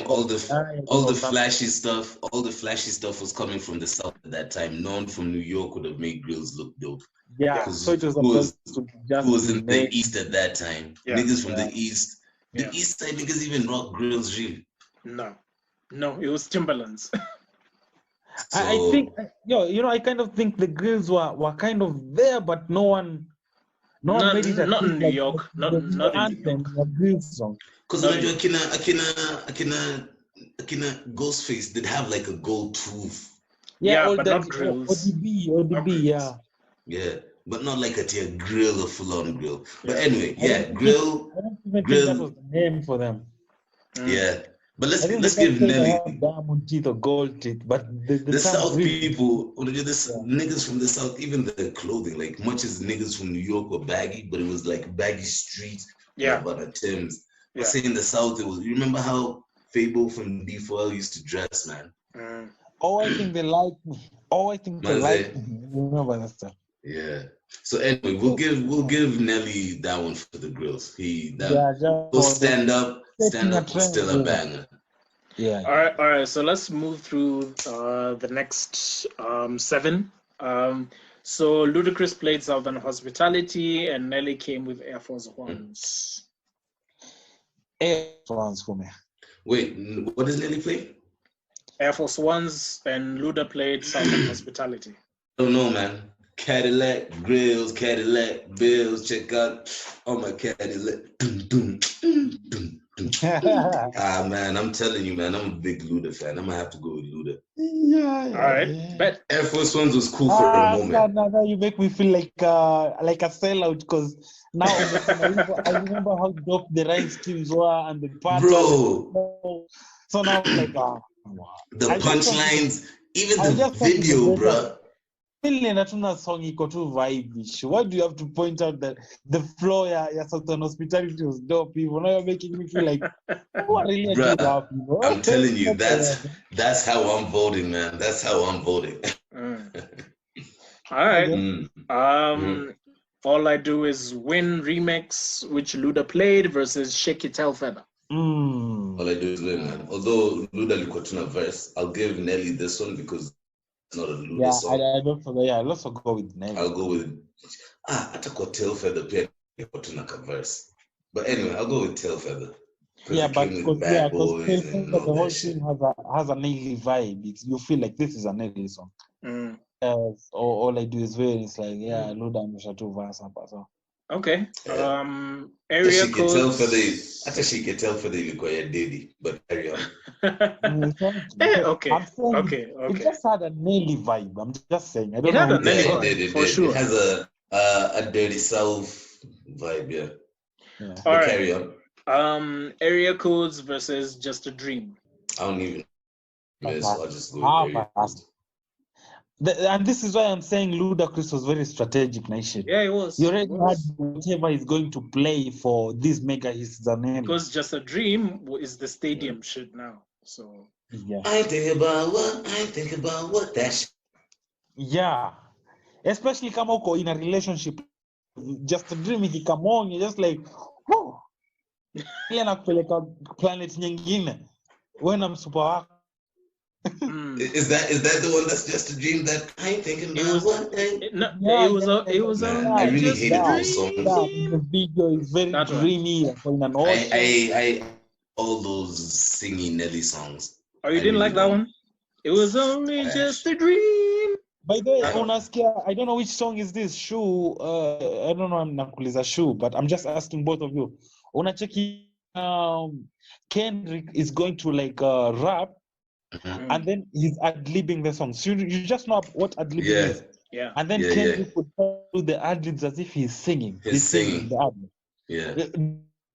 all the flashy stuff was coming from the south at that time. No one from New York would have made grills look dope. Yeah. So it was who was in the east at that time? Yeah. Niggas from the east. The east side niggas even rock grills really. No, it was Timberlands. So, I think, I kind of think the grills were kind of there, but no one made it. Not in New York. Not in New York. Grills song. Because Akina Ghostface did have like a gold tooth. Yeah, but not grills. ODB, yeah. Yeah, but not like a grill or full-on grill. But anyway, grill. I don't even think that was the name for them. Yeah. But let's give Nelly diamond teeth or gold teeth. But the South people, niggas from the South, even the clothing, like much as niggas from New York were baggy, but it was like baggy streets. Yeah. About the Timbs. Yeah. I say in the South, it was. You remember how Fable from D4L used to dress, man? Oh, I think they like me. Oh, I think they like me. You remember that stuff? Yeah. So anyway, we'll give Nelly that one for the grills. He'll stand up still a banger. Yeah. All right. So let's move through the next 7. So Ludacris played Southern Hospitality, and Nelly came with Air Force Ones. Air Force Ones for me. Wait, what does Nelly play? Air Force Ones, and Luda played Southern Hospitality. I don't know, man. Cadillac grills, Cadillac bills. Check out all my Cadillac. Man, I'm telling you, man, I'm a big Luda fan. I'm gonna have to go with Luda. Yeah. All right. But Air Force Ones was cool for a moment. Now you make me feel like a sellout, because now I remember how dope the rhyme schemes were and the pattern. Bro. So now I'm like, the punchlines, even the video, bro. Song iko tu vibe. Why do you have to point out that the floor ya Southern Hospitality was dope? Now you're making me feel like, really bruh, I'm telling you, that's how I'm voting, man. That's how I'm voting. All right. All I Do Is Win remix, which Luda played, versus Shake It Tail Feather. All I Do Is Win, man. Although Luda Likotuna verse, I'll give Nelly this one because it's not a Luda song. I don't know. Yeah, I'll also go with Nelly. I'll go with Atako Tail Feather pia Likotuna verse. But anyway, I'll go with Tail Feather. Yeah, but because Tail Feather, the whole thing has a Nelly vibe. You feel like this is a Nelly song. All I Do Is Win. It's like, Luda ameshatu verse hapa so. Okay. Area codes. I think she can tell for the required daily, but carry on. Okay. It just had a Nelly vibe. I'm just saying. I don't it know. Had a Nelly vibe, for sure. It has a dirty South vibe, yeah. All right. Carry on. Area codes versus Just a Dream. I don't even. So I'll just go with Area Codes. And this is why I'm saying Ludacris was very strategic, Nation. Yeah, it was. You already had whatever is going to play for these mega hits. Because Just a Dream is the stadium shit now. So I think about what that shit. Yeah. Especially kama uko in a relationship. Just a Dream, he come on, you're just like, oh. Ile nakupeleka planet nyingine. When I'm super. Is that the one that's Just a Dream that I ain't thinking about? It was I really hated those songs. The video is very dreamy. I all those singing Nelly songs. Oh, you didn't like that one? It was only just a dream. By the way, I don't know which song is this. Shoe. I don't know. I'm nakuliza Shoe, but I'm just asking both of you. Unacheki Kendrick is going to like rap. And then he's ad-libbing the song. So you just know what ad-libbing is. Yeah. And then Kendrick would do the ad-libs as if he's singing. He's singing the ad-lib. Yeah.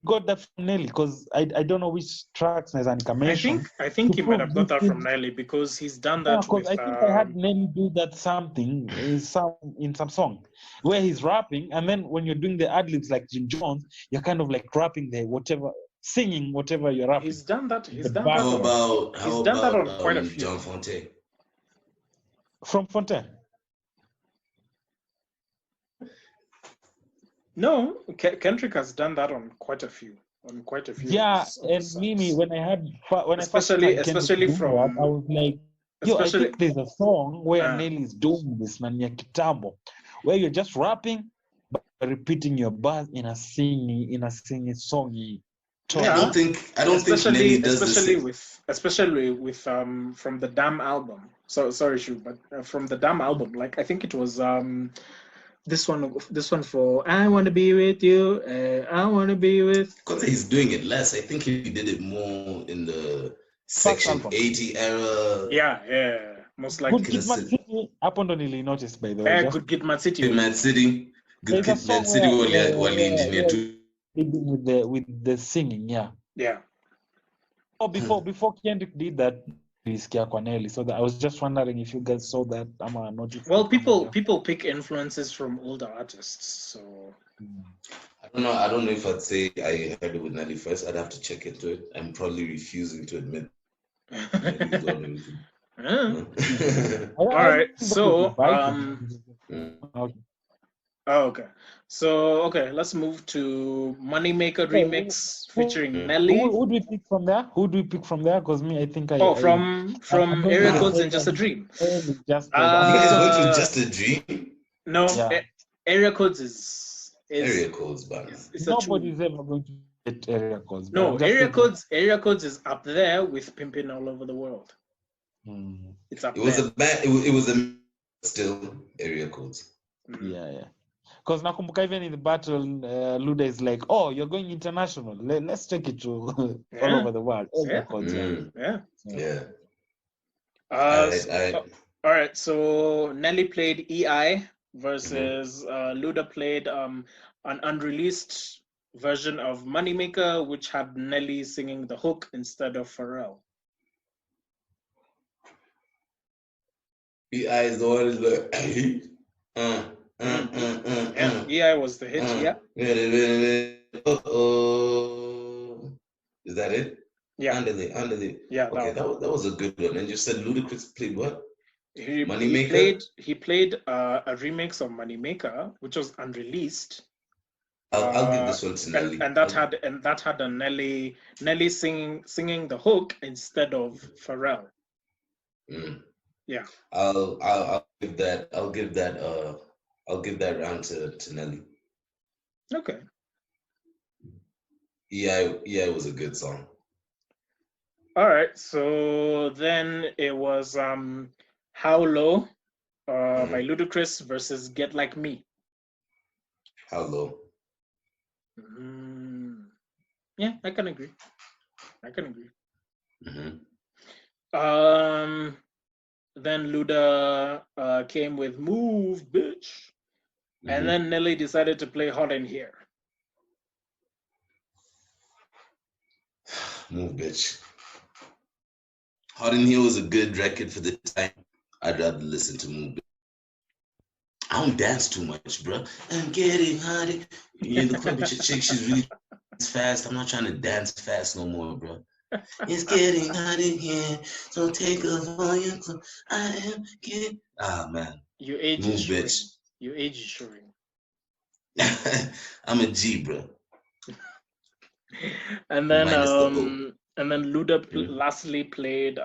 Got that from Nelly because I don't know which tracks mentioned. I think he might have got that from Nelly because he's done that with... I think I had Nelly do that something in some song where he's rapping, and then when you're doing the ad-libs like Jim Jones, you're kind of like rapping the whatever, singing whatever you're rapping. He's done that. How about on quite a few. John Fontaine? From Fontaine? No, Kendrick has done that on quite a few. Yeah, and Mimi, when especially from I was like, I think there's a song where Nelly is doing this Nanya Kitambo, where you're just rapping but repeating your bars in a singing song. Yeah, I don't think Nelly does this. Especially with from the Damn album. So sorry, Shu, but from the Damn album, like I think it was this one for I Want to Be With You, I Want to Be With. Because he's doing it less. I think he did it more in the Section 80 era. Yeah, most likely. Good Kid, Mad City. Hapo ndo nilinotice by the way. Good Kid, Mad City. Good Mad City wali engineer too. With the singing, yeah. before Kendrick did that, Riskia Kwanelli. So I was just wondering if you guys saw that. I'm not. Well, people pick influences from older artists, so. I don't know if I'd say I heard it with Nelly first. I'd have to check into it. I'm probably refusing to admit. All right. So okay. So let's move to Moneymaker remix featuring Nelly. Who do we pick from there? Because me, I think from Area Codes and Just a Dream. You guys went to Just a Dream? No, Area Codes is Area Codes, but nobody's ever going to get Area Codes. No, Area Codes is up there with Pimpin' All Over the World. It's up there. It was a still Area Codes. Yeah. Because nakumbuka even in the battle, Luda is like, "Oh, you're going international. Let's take it to all over the world." All right. So Nelly played EI versus Luda played an unreleased version of Moneymaker, which had Nelly singing the hook instead of Pharrell. EI is the one who's like, EI was the hit, Is that it? Yeah. Underlay. Yeah. Okay, that was a good one. And you said Ludacris played what? Moneymaker? He played a remix of Moneymaker, which was unreleased. I'll give this one to Nelly. And that had a Nelly singing the hook instead of Pharrell. Yeah. I'll give that round to Nelly. Okay. Yeah, it was a good song. All right. So then it was How Low by Ludacris versus Get Like Me. How Low. Yeah, I can agree. Then Luda came with Move, Bitch. And then Nelly decided to play Hot in Here. Move, Bitch. Hot in Here was a good record for the time. I'd rather listen to Move, Bitch. I don't dance too much, bro. I'm getting hot. You look like a chick, she's really fast. I'm not trying to dance fast no more, bro. It's getting hot in here, so take a volume. I am getting. Man. Your age Move, is showing. bitch. Your age is showing. I'm a G, bro. And then Luda lastly played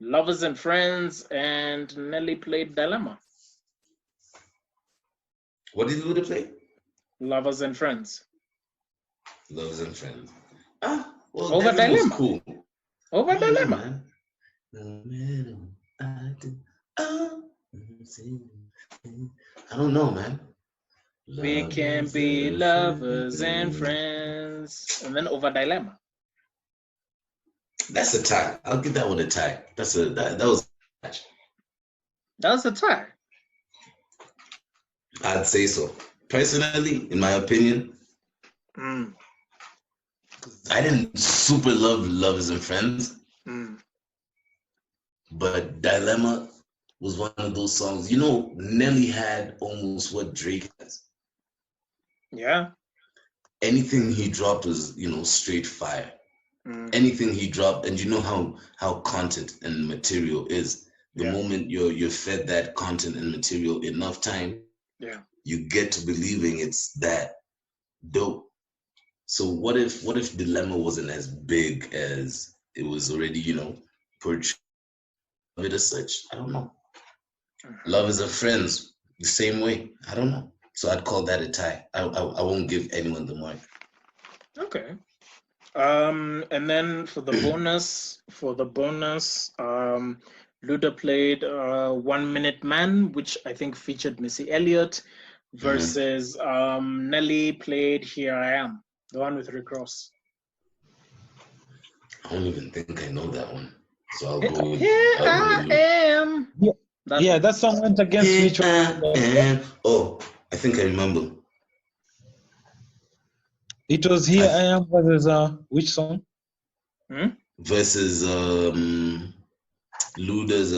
Lovers and Friends, and Nelly played Dilemma. What did Luda play? Lovers and Friends. Lovers and Friends. Well, Over Dilemma. Cool. Over Dilemma. I don't know, man. We can be lovers and friends. And then Over Dilemma. That's a tie. I'll give that one a tie. That was a match. That was a tie. I'd say so. Personally, in my opinion, I didn't super love Lovers and Friends, but Dilemma was one of those songs. You know, Nelly had almost what Drake has. Yeah. Anything he dropped was, straight fire. Anything he dropped, and you know how content and material is. The moment you're fed that content and material enough time, you get to believing it's that dope. So what if Dilemma wasn't as big as it was already, portrayed it as such? I don't know. Lovers and Friends, the same way. I don't know. So I'd call that a tie. I won't give anyone the mark. Okay. And then for the bonus, Luda played 1 Minute Man, which I think featured Missy Elliott, versus Nelly played Here I Am, the one with Rick Ross. I don't even think I know that one. So I'll go with Here I Am. That song went against which one? Oh, I think I remember. It was Here I Am versus which song? versus Luda's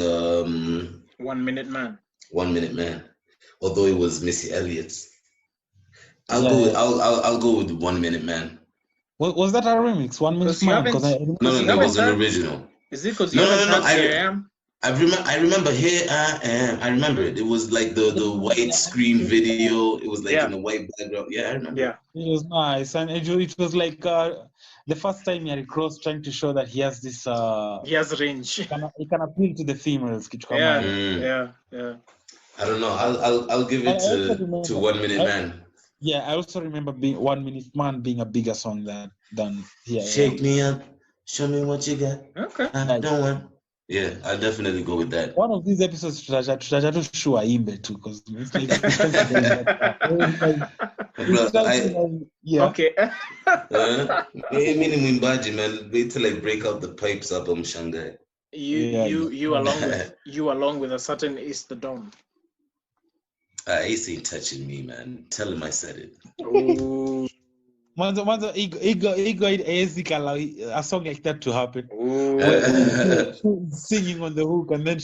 1 Minute Man. 1 Minute Man. Although it was Missy Elliott's. I'll go with 1 Minute Man. Was that a remix? 1 Minute Man? No, that was an original. Is it because you haven't heard Here I Am? I remember Here I Am. I remember it. It was like the white screen video. It was like in a white background. Yeah, I remember. Yeah, it was nice, and it was like the first time Harry Cross trying to show that he has this. He has range. He can appeal to the females. Yeah. I don't know. I'll give it to 1 Minute Man. Yeah, I also remember 1 Minute Man being a bigger song than Here I Am. Shake me up, show me what you got. Okay. I don't want. Yeah, I'll definitely go with that. One of these episodes, tutaja to show Aimbe too, because it's like, Okay. Man, wait till I break out the pipes up on Shanghai. You along with a certain East the Dawn. Ace ain't touching me, man. Tell him I said it. Manzo, a song like that to happen. Singing on the hook and then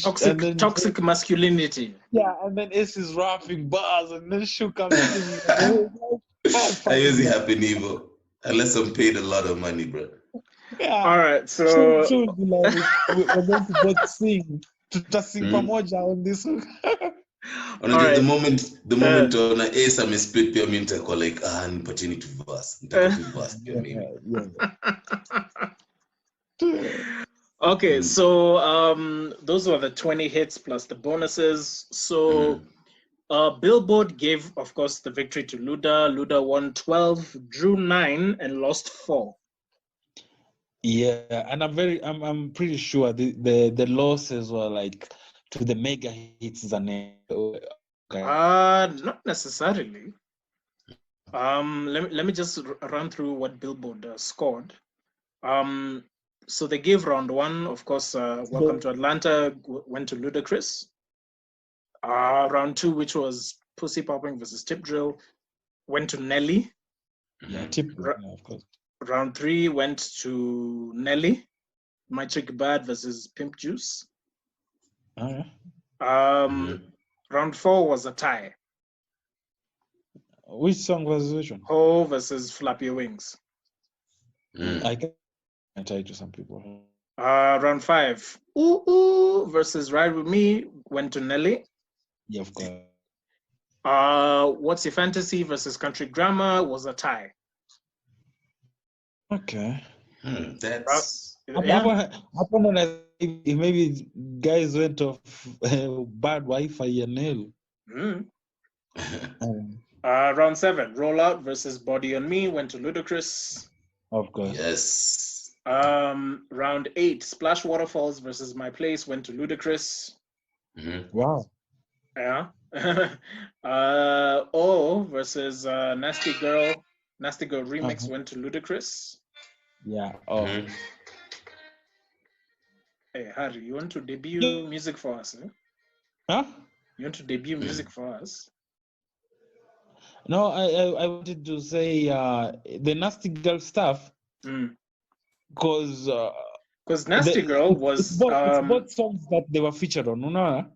toxic masculinity. Yeah, and then Ace is rapping bars and then Shuk comes singing. That usually happen, Evo. Unless I'm paid a lot of money, bro. Yeah. All right, so we're going to both sing. Sing pamoja on this hook. The moment on Ace I'm split pia mimi nitakuwa like nipatie tu verse. Okay, so those were the 20 hits plus the bonuses. So Billboard gave, of course, the victory to Luda. Luda won 12, drew 9, and lost 4. Yeah, and I'm pretty sure the losses were like to the mega hits not necessarily. Let me just run through what Billboard scored. So they gave round 1, of course, Welcome to Atlanta went to Ludacris. Round 2, which was Pussy Popping versus Tip Drill, went to Nelly. Yeah, Tip Drill, of course. Round 3 went to Nelly, My Chick Bad versus Pimp Juice. Round 4 was a tie. Which song was which one? Ho versus Flap Your Wings. I can tie to some people. Round 5, Ooh Ooh versus Ride With Me went to Nelly. Yeah, of course. What's Your Fantasy versus Country Grammar was a tie. Okay. That's maybe guys went off bad Wi-Fi and nail. Round 7, Roll Out versus Body on Me went to Ludacris. Of course. Yes. Round 8, Splash Waterfalls versus My Place went to Ludacris. Wow. Yeah. O versus Nasty Girl remix went to Ludacris. Yeah. Hey Harry, you want to debut music for us? Huh? You want to debut music for us? No, I wanted to say the Nasty Girl stuff because Nasty Girl was both songs that they were featured on. No,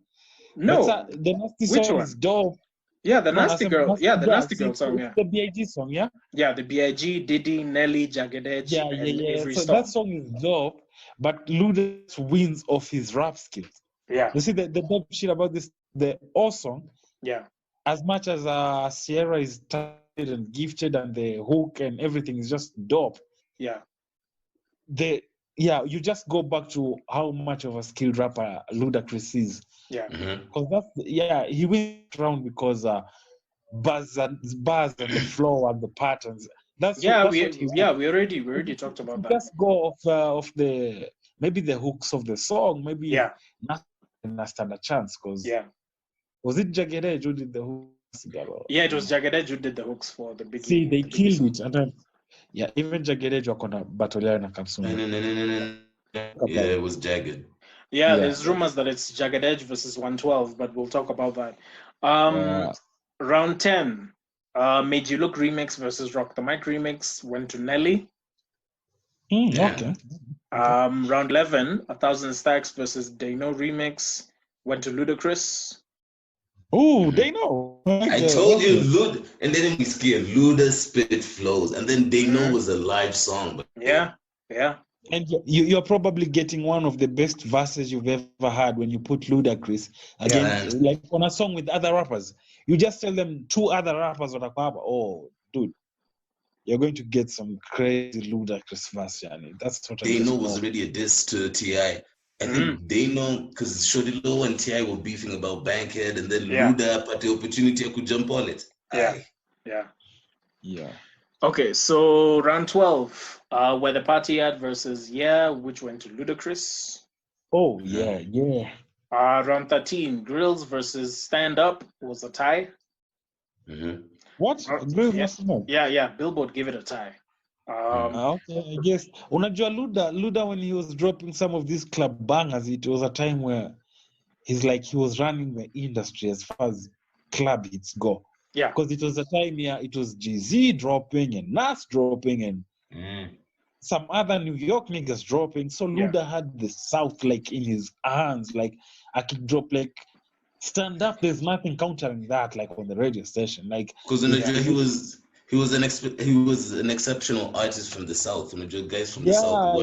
the Nasty song is dope. Yeah, the Nasty Girl. Yeah, the Nasty Girl song. Yeah, the B.I.G. song. Yeah. Yeah, the B.I.G., Diddy, Nelly, Jagged Edge. Yeah. So that song is dope, but Luda wins off his rap skills. Yeah. You see the dope shit about this, the O song. Yeah. As much as Sierra is talented and gifted, and the hook and everything is just dope. Yeah. You just go back to how much of a skilled rapper Ludacris is. Yeah. Because he wins round because bars and the flow and the patterns. We already talked about that. Just go off the maybe the hooks of the song, maybe not stand a chance because was it Jagged Edge who did the hooks? Yeah, it was Jagged Edge who did the hooks for the big. See, they killed it, and then even Jagged Edge were gonna battle na Kapsumi. No. Yeah, it was Jagged. Yeah, there's rumors that it's Jagged Edge versus 112, but we'll talk about that. Round 10, Made You Look remix versus Rock the Mic remix went to Nelly. Okay. Round 11, 1,000 Stacks versus Dano remix went to Ludacris. Oh, they know. I told you, Lud, and then we scared Luda spit flows, and then they know was a live song. But Yeah. And you're probably getting one of the best verses you've ever had when you put Ludacris against, like on a song with other rappers. You just tell them two other rappers on a cover. Oh, dude, you're going to get some crazy Ludacris verse. That's what they know was already a diss to T.I. I think they know because Shorty Low and T.I. were beefing about Bankhead, and then Luda had the opportunity I could jump on it. Yeah. Okay, so round 12, where the party at versus which went to Ludacris. Oh, yeah. Round 13, Grills versus Stand Up was a tie. What? Grills? Yeah. Billboard gave it a tie. Okay, I guess. Unajua Luda, when he was dropping some of these club bangers, it was a time where he's like he was running the industry as far as club hits go. Yeah. Because it was a time it was Jay-Z dropping and Nas dropping and some other New York niggas dropping. So Luda had the South like in his hands. Like I could drop like Stand Up. There's nothing countering that like on the radio station. Like because he was an exceptional artist from the South. Guys from the South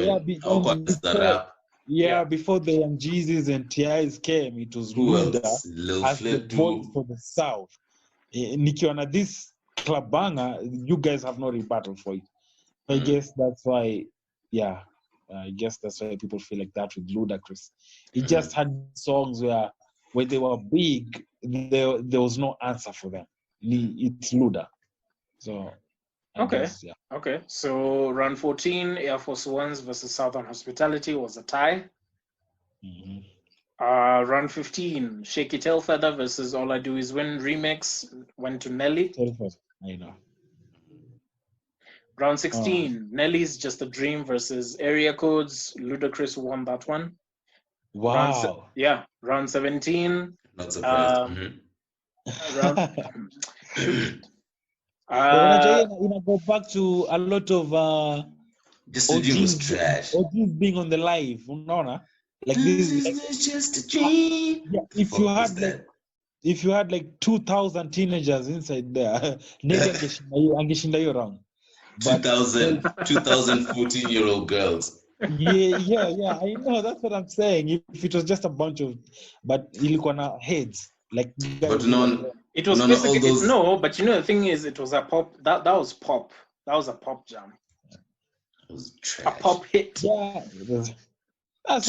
before the Young Jeezys and T.I.'s came, it was Luda as the voice for the South. Nikiona this club banger, you guys have no rebuttal for it. I guess that's why, I guess that's why people feel like that with Ludacris. He just had songs where when they were big, there was no answer for them. It's Luda. So, Okay. So round 14, Air Force Ones versus Southern Hospitality was a tie. Round 15, Shaky Tailfeather versus All I Do Is Win remix went to Nelly. I know. Round 16, Nelly's Just a Dream versus Area Codes. Ludacris won that one. Wow. Round 17. Not surprised. Go back to a lot of Just a Dream was trash. OGs being on the live, like this is just a dream. Yeah, if you had like 2,000 teenagers inside there, angeshinda hiyo round. 2014-year-old girls. Yeah, I know, that's what I'm saying. If it was just a bunch of, but ilikuwa na heads like. But none. It was basically but the thing is, it was a pop. That was pop. That was a pop jam. It was trash. A pop hit. Yeah, it was. That's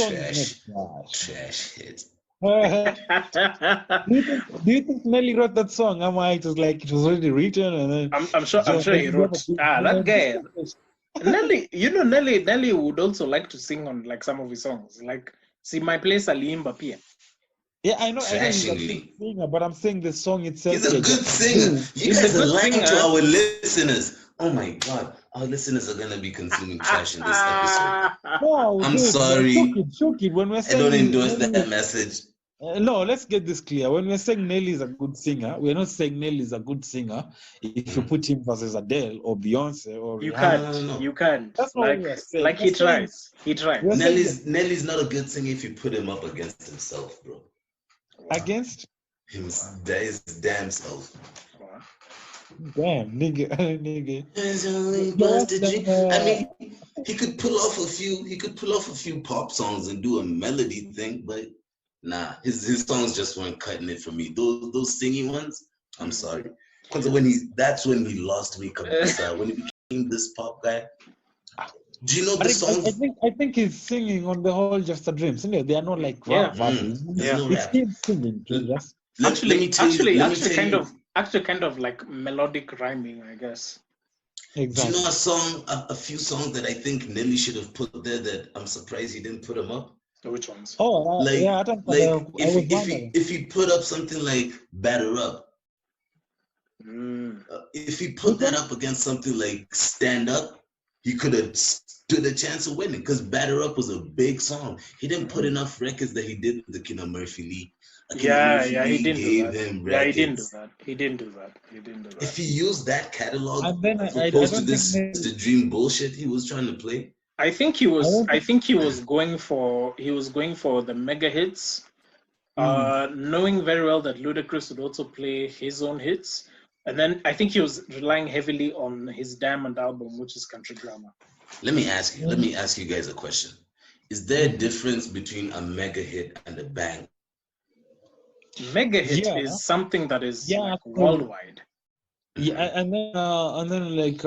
trash hit. Do you think Nelly wrote that song? It was like it was already written, and then I'm sure he wrote. That guy, Nelly. Nelly would also like to sing on like some of his songs. Like, see my place, Aliimba Pia. Yeah, I know. He's a good singer, but I'm saying the song itself. He's a good singer. You guys are lying to our listeners. Oh my God, our listeners are gonna be consuming trash in this episode. No, I'm sorry. Shukid, when we're saying I don't endorse that message. No, let's get this clear. When we're saying Nelly is a good singer, we're not saying Nelly is a good singer if you put him versus Adele or Beyonce or you can't. You can't. That's what we're saying. Like he tries. Nelly's not a good singer if you put him up against himself, bro. Against his damn self. Damn, nigga. I mean, he could pull off a few pop songs and do a melody thing, but nah, his songs just weren't cutting it for me. Those singing ones, I'm sorry. Because that's when he lost me completely. When he became this pop guy. Do you know the song? I think he's singing on the whole Just a Dream. They are not like rap. It's him singing. Actually kind of like melodic rhyming, I guess. Exactly. Do you know a few songs that I think Nelly should have put there that I'm surprised he didn't put them up? Which ones? If he put up something like Batter Up, if he put that up against something like Stand Up, he could have stood a chance of winning because Batter Up was a big song. He didn't put enough records that he did with the Kina Murphy Lee. He didn't do that. He didn't do that. If he used that catalog opposed to this the dream bullshit he was trying to play, I think he was going for the mega hits, knowing very well that Ludacris would also play his own hits. And then I think he was relying heavily on his Diamond album, which is Country Grammar. Let me ask you guys a question. Is there a difference between a mega hit and a bang? Mega hit is something that is like worldwide. Yeah, and then like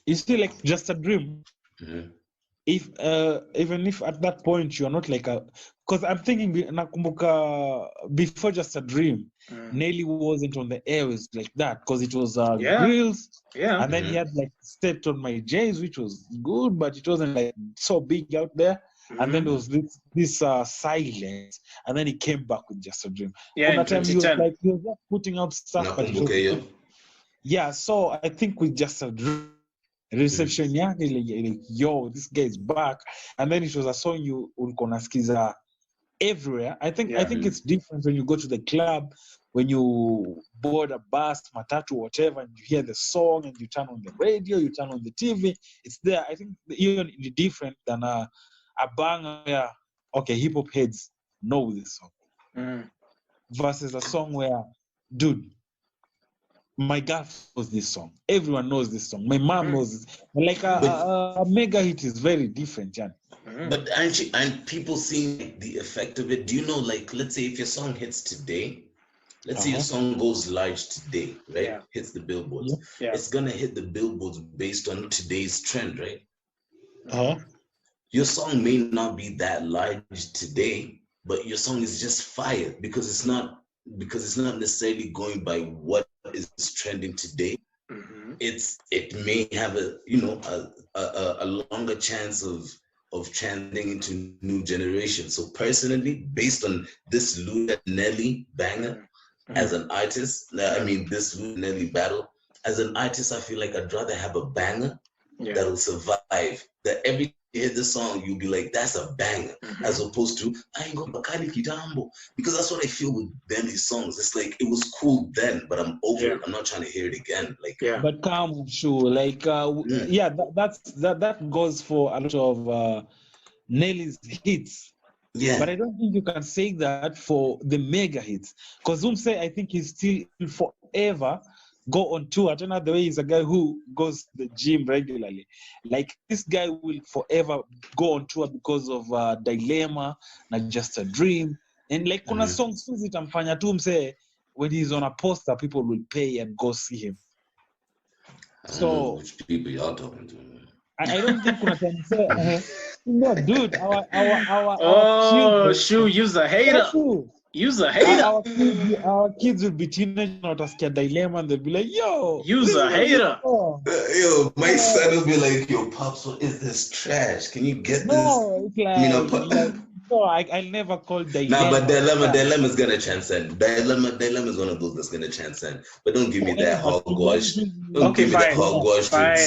you see, like Just a Dream. Mm-hmm. If even if at that point you're not like because I'm thinking nakumbuka before Just a Dream, Nelly wasn't on the airways like that because it was Grills, and then he had like Stepped on My J's, which was good, but it wasn't like so big out there. And then there was this silence, and then he came back with Just a Dream. Yeah, in 2010. He was just putting out stuff, but so I think with Just a Dream, reception yake like yo, this guy is back, and then it was a song you ulikuwa unasikiza everywhere. I think it's different when you go to the club, when you board a bus, matatu, whatever, and you hear the song and you turn on the radio, you turn on the TV, it's there. I think even different than a banger where hip hop heads know this song versus a song where, dude, my girl knows this song. Everyone knows this song. My mom knows this. Like a mega hit is very different, yeah. But aren't people seeing the effect of it? Do you know, like, let's say if your song hits today, let's say your song goes large today, right? Yeah. Hits the billboards. Yeah. It's gonna hit the billboards based on today's trend, right? Your song may not be that large today, but your song is just fire because it's not necessarily going by what is trending today. It may have a longer chance of trending into new generations. So personally, based on this Luda Nelly banger as an artist, this Luda Nelly battle as an artist, I feel like I'd rather have a banger that'll survive. That every time you hear the song, you'll be like, that's a banger, as opposed to I ain't got Bakali Kidambo, because that's what I feel with Nelly's songs. It's like it was cool then, but I'm over it. I'm not trying to hear it again. Like, but come sure, like that goes for a lot of Nelly's hits. Yeah, but I don't think you can say that for the mega hits, because Umse, I think he's still forever go on tour. I don't know the way he's a guy who goes to the gym regularly. Like this guy will forever go on tour because of Dilemma, Not Just a Dream, and like kuna songs zitamfanya tu mse when he's on a poster, people will pay and go see him. So which people y'all talking to? I don't think kuna time say no, dude. Our Shu, use a hater. Use a hater. Our kids will be teenagers, not a scared Dilemma, and they'll be like, yo. Use a hater. Yo, my son will be like, yo, Pops, what is this trash? Can you get this? No, I'll never call Dilemma. Nah, but Dilemma is gonna transcend. Dilemma is one of those that's gonna transcend. But don't give me that hogwash. Don't give me that hogwash. Fine.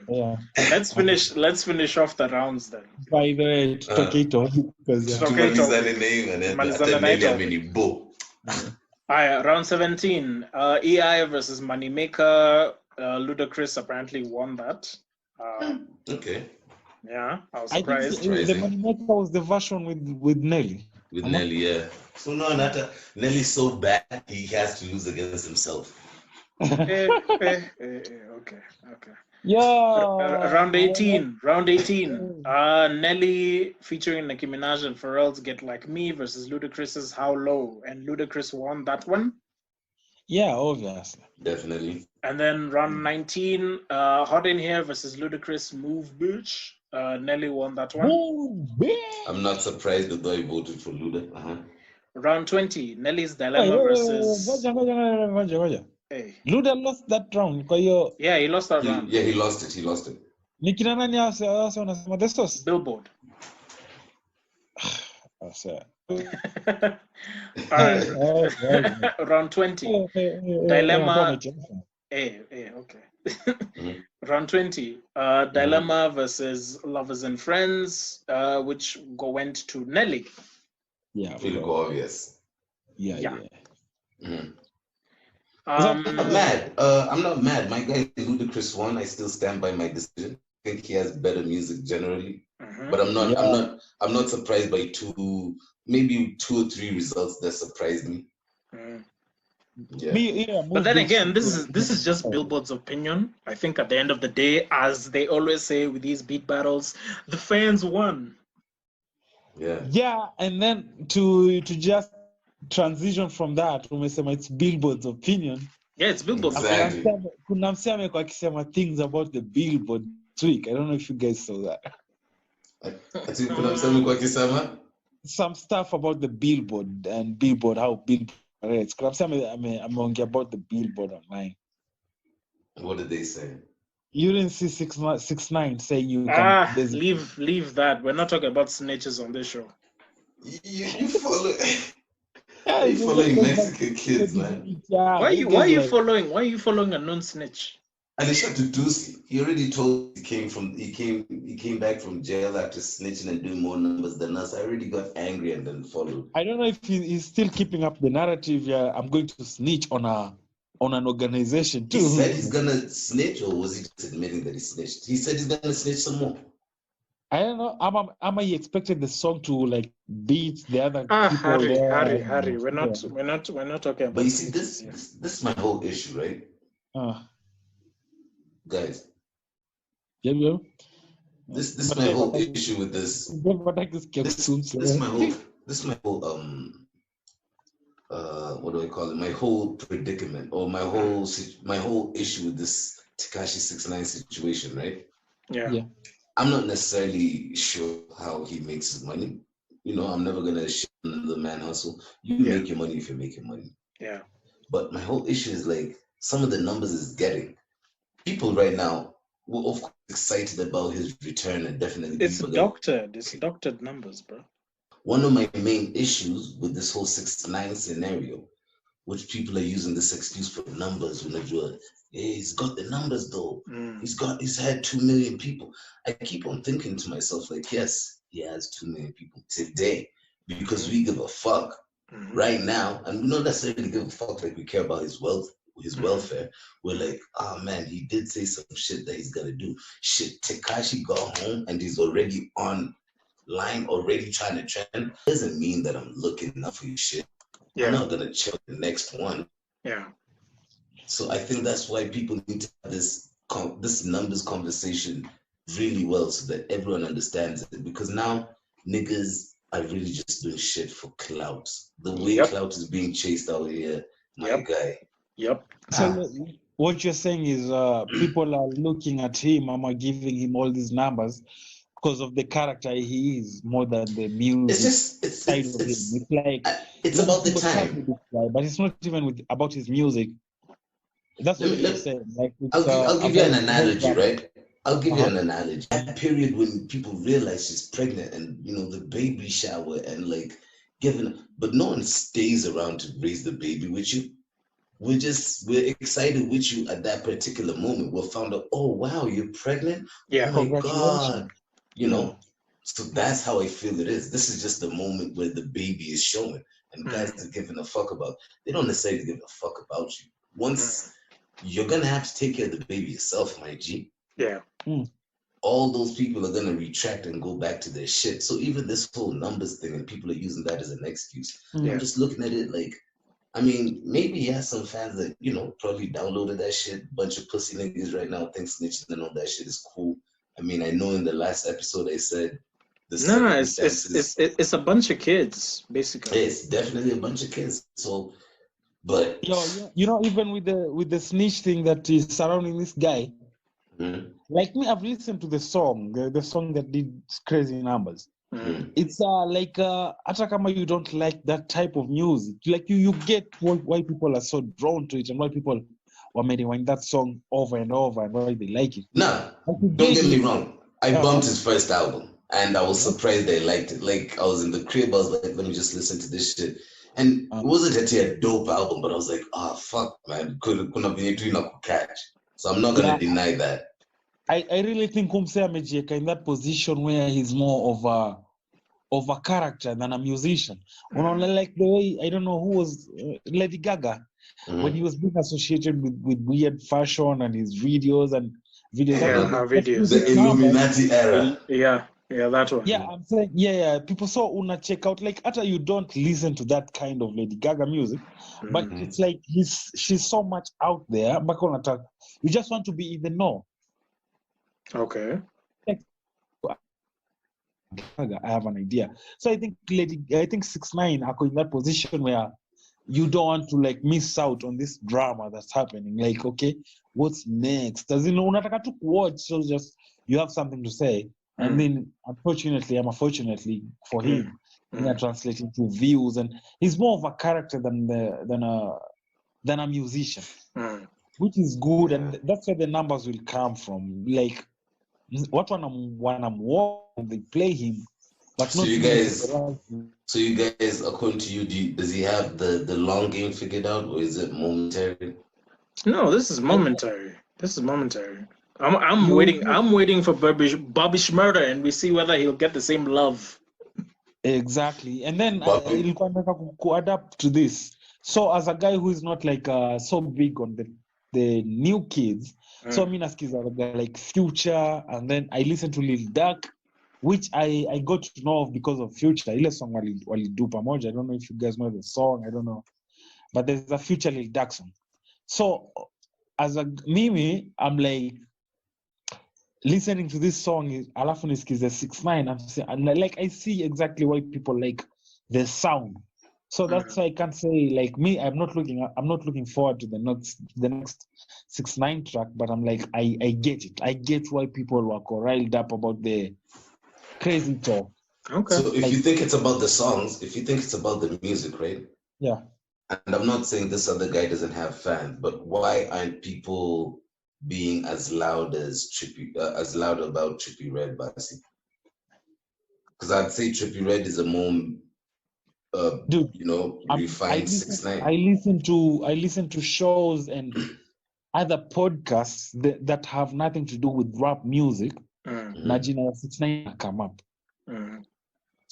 Yeah. Let's finish off the rounds then. By the way, Toketo. Round 17. EI versus Moneymaker. Ludacris apparently won that. Okay. Yeah, I was surprised. The Moneymaker was the version with Nelly. With Nelly, yeah. So no, Nelly's so bad he has to lose against himself. Okay. Yeah. Round 18. Nelly featuring Nicki Minaj and Pharrell's Get Like Me versus Ludacris's How Low, and Ludacris won that one. Yeah, obviously. Definitely. And then round 19, Hot in Here versus Ludacris Move Bitch. Nelly won that one. I'm not surprised that I voted for Luda. Round 20, Nelly's Dilemma versus... Hey. Luda lost that round. Yeah, he lost that round. Yeah, he lost it. Nikina nani wanasema the source? Billboard. Round 20, Dilemma. Okay. Round 20, Dilemma versus Lovers and Friends, which went to Nelly. Yeah. Really obvious. Yeah. I'm not mad. I'm not mad. My guy Ludacris won. I still stand by my decision. I think he has better music generally, but I'm not. I'm not surprised by maybe 2 or 3 results that surprised me. Yeah. But then again, this is just Billboard's opinion. I think at the end of the day, as they always say with these beat battles, the fans won. Yeah, and then to just transition from that, umesema it's Billboard's opinion. Yeah, it's Billboard's exactly. Kuna msee amekuwa akisema things about the Billboard this week. I don't know if you guys saw that. I think kuna msee amekuwa akisema some stuff about the Billboard and Billboard, how Billboard rates. Kuna msee ameongea about the Billboard online. What did they say? You didn't see 6ix9ine saying you can leave that. We're not talking about snitches on this show. You follow. You following Mexican kids, man. Why are you following a non-snitch? And he shot to Doozy. He already told he came back from jail after snitching and doing more numbers than us. I already got angry and then followed. I don't know if he's still keeping up the narrative. I'm going to snitch on an organization too. He said he's gonna snitch, or was he just admitting that he snitched? He said he's gonna snitch some more. I don't know. Am I expected the song to like beat the other people? Harry. We're not talking about. But you see, this is my whole issue, right? Guys. Yeah. This is my whole issue with this. This is my whole what do I call it? My whole predicament, or my whole issue with this Tekashi 6ix9ine situation, right? Yeah. I'm not necessarily sure how he makes his money. You know, I'm never gonna shit on the man hustle. You make your money if you're making money. Yeah. But my whole issue is like some of the numbers is getting. People right now were of course excited about his return, and definitely it's doctored numbers, bro. One of my main issues with this whole 6ix9ine scenario, which people are using this excuse for numbers when they're he's got the numbers though. He's had 2 million people. I keep on thinking to myself, like, yes, he has 2 million people today because we give a fuck right now, and we don't necessarily give a fuck like we care about his wealth, his welfare. We're like, oh man, he did say some shit that he's gonna do. Shit, Tekashi got home and he's already online, already trying to trend. Doesn't mean that I'm looking up for your shit. Yeah. I'm not gonna check the next one. Yeah. So I think that's why people need to have this numbers conversation really well, so that everyone understands it. Because now niggas are really just doing shit for clout. The way clout is being chased out here, my guy. Yep. So what you're saying is people are looking at him, giving him all these numbers because of the character he is, more than the music. It's about the time. But it's not even about his music. That's what you're saying. Like, I'll give you an analogy, right? I'll give you an analogy. That period when people realize she's pregnant and, you know, the baby shower and like but no one stays around to raise the baby with you. We're excited with you at that particular moment. We found out, oh wow, you're pregnant? Yeah. Oh my God. You know, so that's how I feel it is. This is just the moment where the baby is showing, and guys are giving a fuck about. They don't necessarily give a fuck about you. Once you're gonna have to take care of the baby yourself, my G. Yeah. All those people are gonna retract and go back to their shit. So even this whole numbers thing, and people are using that as an excuse. I'm just looking at it like, I mean, maybe he has some fans that, you know, probably downloaded that shit. Bunch of pussy niggas right now think snitching and all that shit is cool. I mean, I know in the last episode I said it's a bunch of kids, basically. It's definitely a bunch of kids. So, but you know, even with the snitch thing that is surrounding this guy, like me, I've listened to the song that did crazy numbers. It's like hata kama you don't like that type of music, like you get why people are so drawn to it and why people rewind that song over and over and why they like it. Nah, don't get me wrong. I bumped his first album and I was surprised they liked it. Like I was in the crib, I was like, let me just listen to this shit. And it wasn't actually a dope album, but I was like, fuck, man, couldn't be doing catch. So I'm not gonna deny that. I really think Umse amejieka in that position where he's more of a character than a musician. Like the way, I don't know who was Lady Gaga. when he was being associated with weird fashion and his videos. Videos. The Illuminati era. Yeah, that one. Yeah, I'm saying, people saw Una check out, like, after you don't listen to that kind of Lady Gaga music, but it's like she's so much out there. You just want to be in the know. Okay. I have an idea. So I think 6ix9ine are in that position where you don't want to like miss out on this drama that's happening. Like, okay, what's next? As in, unataka tu watch, so just you have something to say. And then, unfortunately for him, they translate into views, and he's more of a character than a musician, which is good, and that's where the numbers will come from. Like, what when I'm watching, they play him, but so you guys, according to you, does he have the long game figured out, or is it momentary? No, this is momentary. I'm waiting for Bobby Shmurda, and we see whether he'll get the same love. Exactly, and then he'll adapt to this. So as a guy who is not like so big on the new kids, so I naskiza like Future, and then I listen to Lil Durk, which I got to know of because of Future. Ile song walidu pamoja. I don't know if you guys know the song. I don't know, but there's a Future Lil Durk song. So as a Mimi, I'm like listening to this song. Alafu nisikize 6ix9ine. And like I see exactly why people like the sound. So that's why I can't say, like, me, I'm not looking forward to the next 6ix9ine track, but I'm like, I get it. I get why people were riled up about the crazy talk. Okay. So if you think it's about the songs, if you think it's about the music, right? Yeah. And I'm not saying this other guy doesn't have fans, but why aren't people being as loud about Trippie Redd, Basi? Because I'd say Trippie Redd is a more refined 6ix9ine. I listen to shows and other podcasts that have nothing to do with rap music. Najina 6ix9ine come up.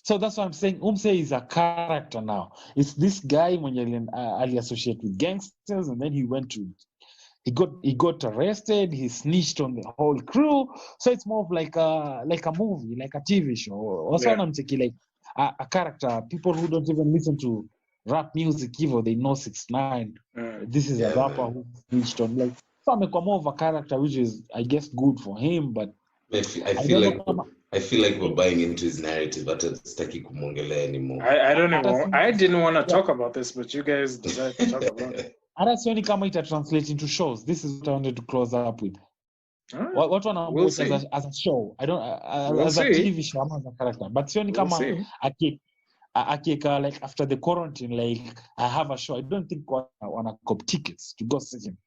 So that's what I'm saying. Umse is a character now. It's this guy when you associate with gangsters, and then he got arrested. He snitched on the whole crew. So it's more of like a movie, like a TV show. Also, I'm taking like a character. People who don't even listen to rap music, even they know 6ix9ine. This is a rapper who snitched on. Like, so I'm more of a character, which is, I guess, good for him. But I feel like we're buying into his narrative. I anymore. I didn't want to talk about this, but you guys decided to talk about it. That's when it translates into shows. This is what I wanted to close up with. Right. What one I watch as a show? I don't as a TV show. I'm as a character, but when like after the quarantine, like I have a show. I don't think I want to cop tickets to go see him.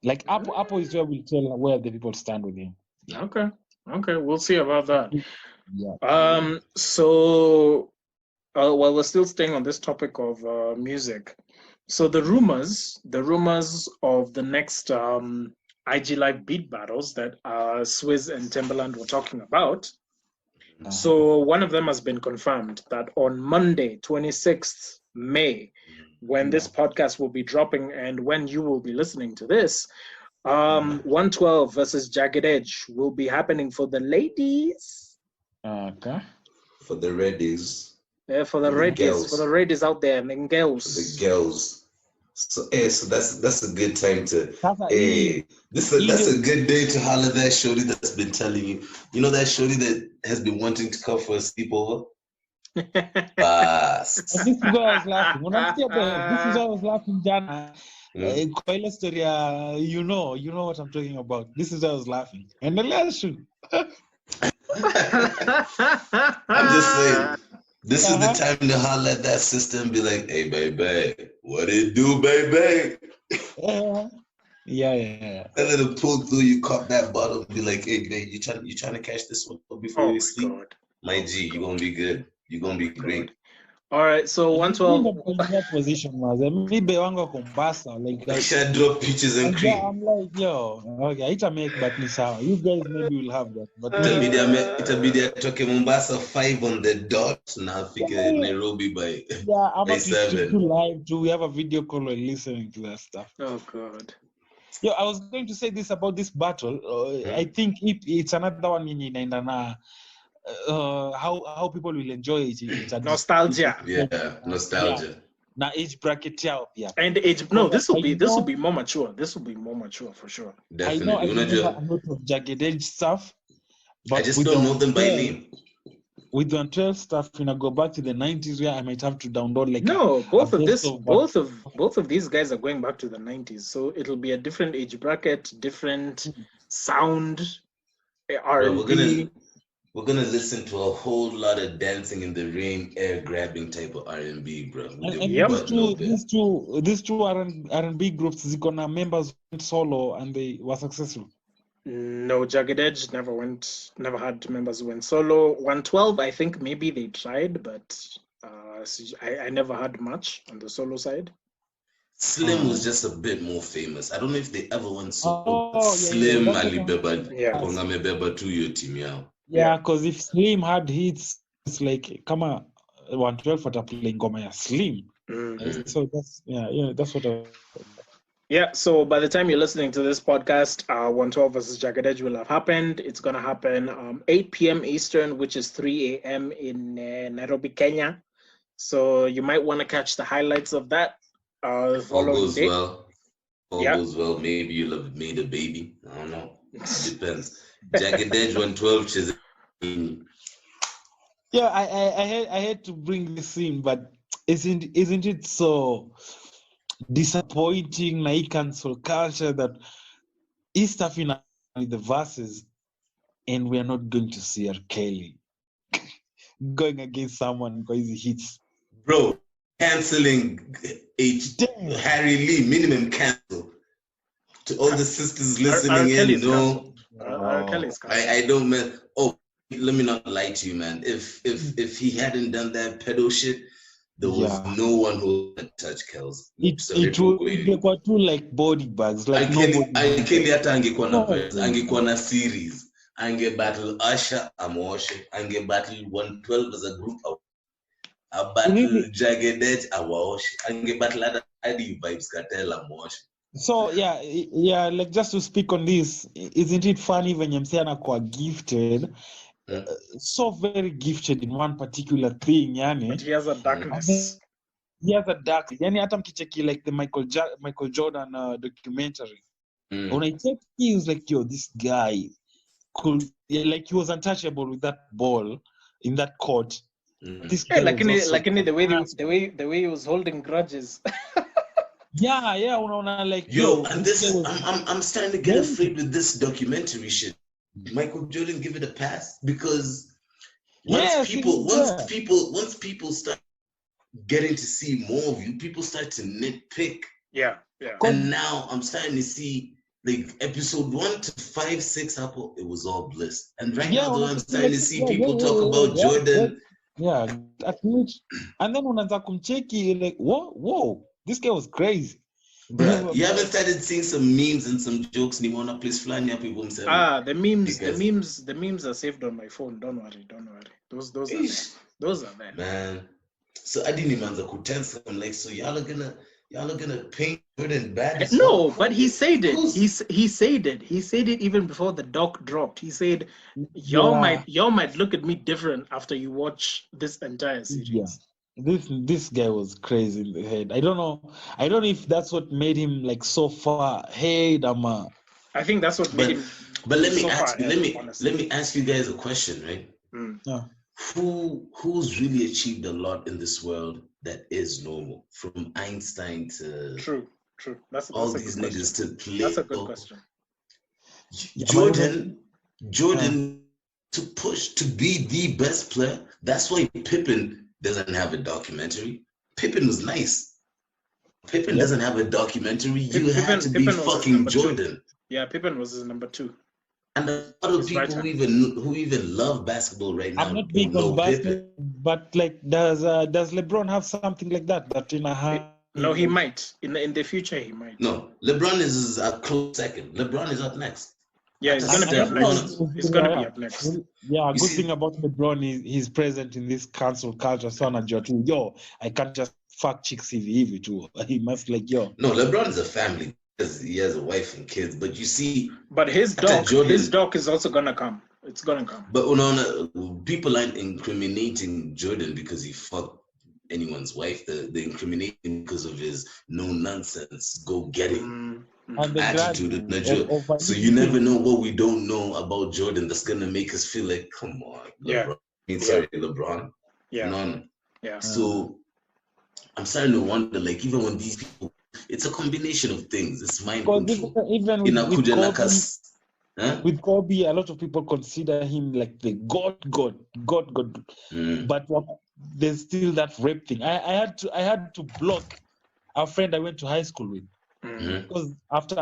Like Apple is where we'll tell where the people stand with him. Okay, we'll see about that. Yeah. So, while we're still staying on this topic of music, so the rumors of the next IG Live beat battles that Swizz and Timbaland were talking about. So one of them has been confirmed that on Monday, 26th May, when this podcast will be dropping and when you will be listening to this, 112 versus Jagged Edge will be happening for the ladies. Okay. For the reddies. Yeah, for the reddies out there, and girls. For the girls. So that's a good time to. That's a good day to holler that shorty that's been telling you. You know that shorty that has been wanting to come for a sleepover. This is why I was laughing. This is why I was laughing, Jana. You know what I'm talking about. This is why I was laughing. And the last shoot. I'm just saying, this is the time to holler at that sister and be like, "Hey, baby, what it do, baby?" Yeah. And then it pull through, you caught that bottle and be like, "Hey, babe, you trying to catch this one before you sleep? God. My G, you're gonna be good. You're gonna be great." All right, so 112. In that position was maybe wanga Kumbasa like I should drop peaches and cream. I'm like, yo, okay, it's a make but ni sawa. You guys maybe will have that. But Itabidi atoke Mombasa 5 on the dot. Now figure Nairobi by I'm by not 7. Live too. We have a video call and listening to that stuff. Oh God. Yeah, I was going to say this about this battle. I think it's another one in how people will enjoy it. It's a Nostalgia. Nostalgia. Now age bracket yeah. And age this will be more mature. This will be more mature for sure. Definitely. I know a lot of jagged edge stuff, but I just don't know them by name. With the 12 stuff, when I go back to the 90s, where I might have to download like both of these guys are going back to the 90s, so it'll be a different age bracket, different sound, R&B. We're gonna listen to a whole lot of dancing in the rain, air grabbing type of R&B, bro. These two R&B groups, they gonna members went solo and they were successful. No, Jagged Edge never had members who went solo. 112, I think maybe they tried, but I never had much on the solo side. Slim was just a bit more famous. I don't know if they ever went solo. Slim Alibeba, Kongamebeba to your team, yeah, because if Slim had hits, it's like, come on, 112 for playing Goma Slim. So that's what I. Yeah, so by the time you're listening to this podcast, 112 versus Jagged Edge will have happened. It's going to happen 8 p.m. Eastern, which is 3 a.m. in Nairobi, Kenya. So you might want to catch the highlights of that. All goes well. Goes well. Maybe you'll have made a baby. I don't know. It depends. Jagged Edge 112. Yeah, I had to bring this in, but isn't it so disappointing na cancel culture that is stuff in the verses and we are not going to see R. Kelly going against someone because he hits. Bro, canceling Harry Lee, minimum cancel. To all the sisters listening in, no. I don't mean, let me not lie to you, man. If he hadn't done that pedo shit, there was no one who would touch Kels. It would two like body bags. Like Kelly hata angekuwa na series. Ange battle Usher, Amoshe. Ange battle 112 as a group. A battle Jagged Edge, Awashe. Ange battle Adi Vibes Cartel, Amoshe. So yeah, like just to speak on this, isn't it funny when you say anakuwa gifted? So very gifted in one particular thing, yani. But he has a darkness. Yani hata mkicheki like the Michael Jordan documentary. When I check, he was like, yo, this guy could, like he was untouchable with that ball in that court. This guy the way he was holding grudges. Yeah, unaona like and this I'm starting to get afraid with this documentary shit. Michael Jordan give it a pass because once people start getting to see more of you, people start to nitpick. Yeah. And now I'm starting to see like episode 1 to 5, 6 Apple, it was all bliss. And right now though I'm starting to see people talk about Jordan. Yeah, at least. And then unaanza kumcheki like, whoa, this guy was crazy. Bruh, you haven't started seeing some memes and some jokes anymore. Please flying up people themselves. The memes are saved on my phone. Don't worry. Those are there. Man, so I didn't even answer kutensa. I'm like, so y'all are gonna paint Jordan bad? No, but he said it. He said it. He said it even before the doc dropped. He said, y'all might look at me different after you watch this entire series. Yeah. This guy was crazy in the head. I don't know if that's what made him like so far ahead. I think that's what made him. But let me ask you guys a question, right? Yeah. Who's really achieved a lot in this world that is normal, from Einstein to True. That's all these niggas to play. That's a good question. Jordan to push to be the best player. That's why Pippen doesn't have a documentary. Pippen was nice. Pippen doesn't have a documentary. You had to be fucking Jordan. Yeah, Pippen was his number 2. And a lot of people who even love basketball right now I'm not big on basketball, but like, does LeBron have something like that in a hand? No, he might. In the future, he might. No, LeBron is a close second. LeBron is up next. Yeah, he's gonna be up next. He's gonna be up next. Yeah, good thing about LeBron is he's present in this cancel culture. So too. Yo, I can't just fuck chicks hivi too. He must like yo. No, LeBron is a family because he has a wife and kids. But you see, but his dog is also gonna come. It's gonna come. But people aren't incriminating Jordan because he fucked anyone's wife. They're incriminating because of his no nonsense, go get it attitude in Nigeria. So you never know what we don't know about Jordan that's gonna make us feel like, come on, LeBron. LeBron. Yeah. No. Yeah. So I'm starting to wonder, like, even when these people, it's a combination of things. It's mind control. Even with Kobe, a lot of people consider him like the God. But there's still that rape thing. I had to block a friend I went to high school with because after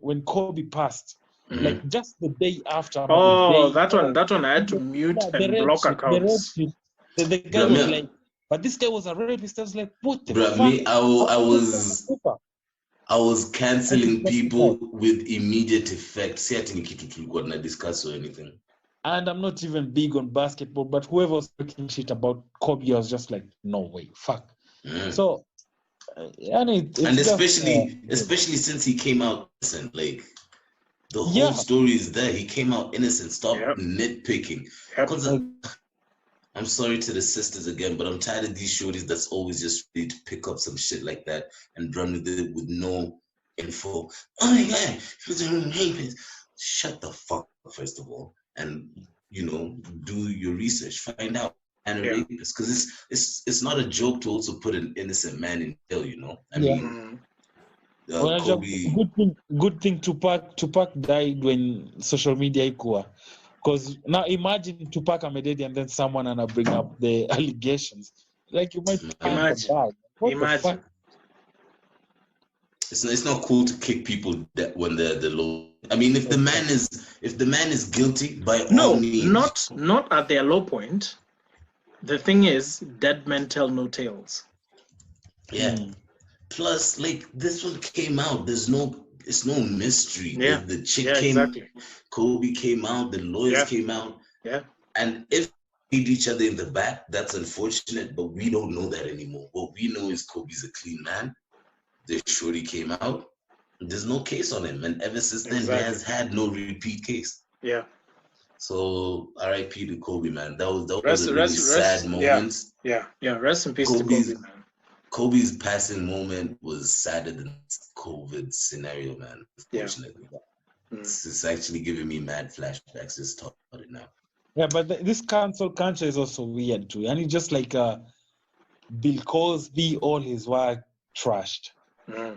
when Kobe passed, like just the day after. That one I had to mute and block accounts. The guy was like, but this guy was a rapist. I was like, what the fuck? Me, I was canceling people with immediate effect. See, I think you got not discuss or anything. And I'm not even big on basketball, but whoever was talking shit about Kobe, I was just like, no way, fuck. So, especially since he came out innocent, like the whole story is there. He came out innocent. Stop nitpicking. I'm sorry to the sisters again, but I'm tired of these shorties that's always just ready to pick up some shit like that and run with it with no info. Oh my God, he's a rapist. Shut the fuck up, first of all, and do your research, find out. And a rapist, because it's not a joke to also put an innocent man in jail. I mean, Kobe. Good thing Tupac died when social media equal. Because now imagine Tupac Amededi and then someone and I bring up the allegations. Like you might imagine. It's not cool to kick people that when they're the low. I mean, if the man is guilty, by all means. not at their low point. The thing is, dead men tell no tales. Yeah. Plus, like this one came out. It's no mystery. Yeah. The chick came. Exactly. Kobe came out. The lawyers came out. Yeah. And if they hit each other in the back, that's unfortunate. But we don't know that anymore. What we know is Kobe's a clean man. The shorty came out. There's no case on him, and ever since then, he has had no repeat case. Yeah. So R.I.P. to Kobe, man. That was a really sad moment. Yeah. Rest in peace to Kobe, man. Kobe's passing moment was sadder than COVID scenario, man. Unfortunately, it's actually giving me mad flashbacks. Just talk about it now. Yeah, but this cancel culture is also weird too, and it's just like Bill Cosby, all his work trashed,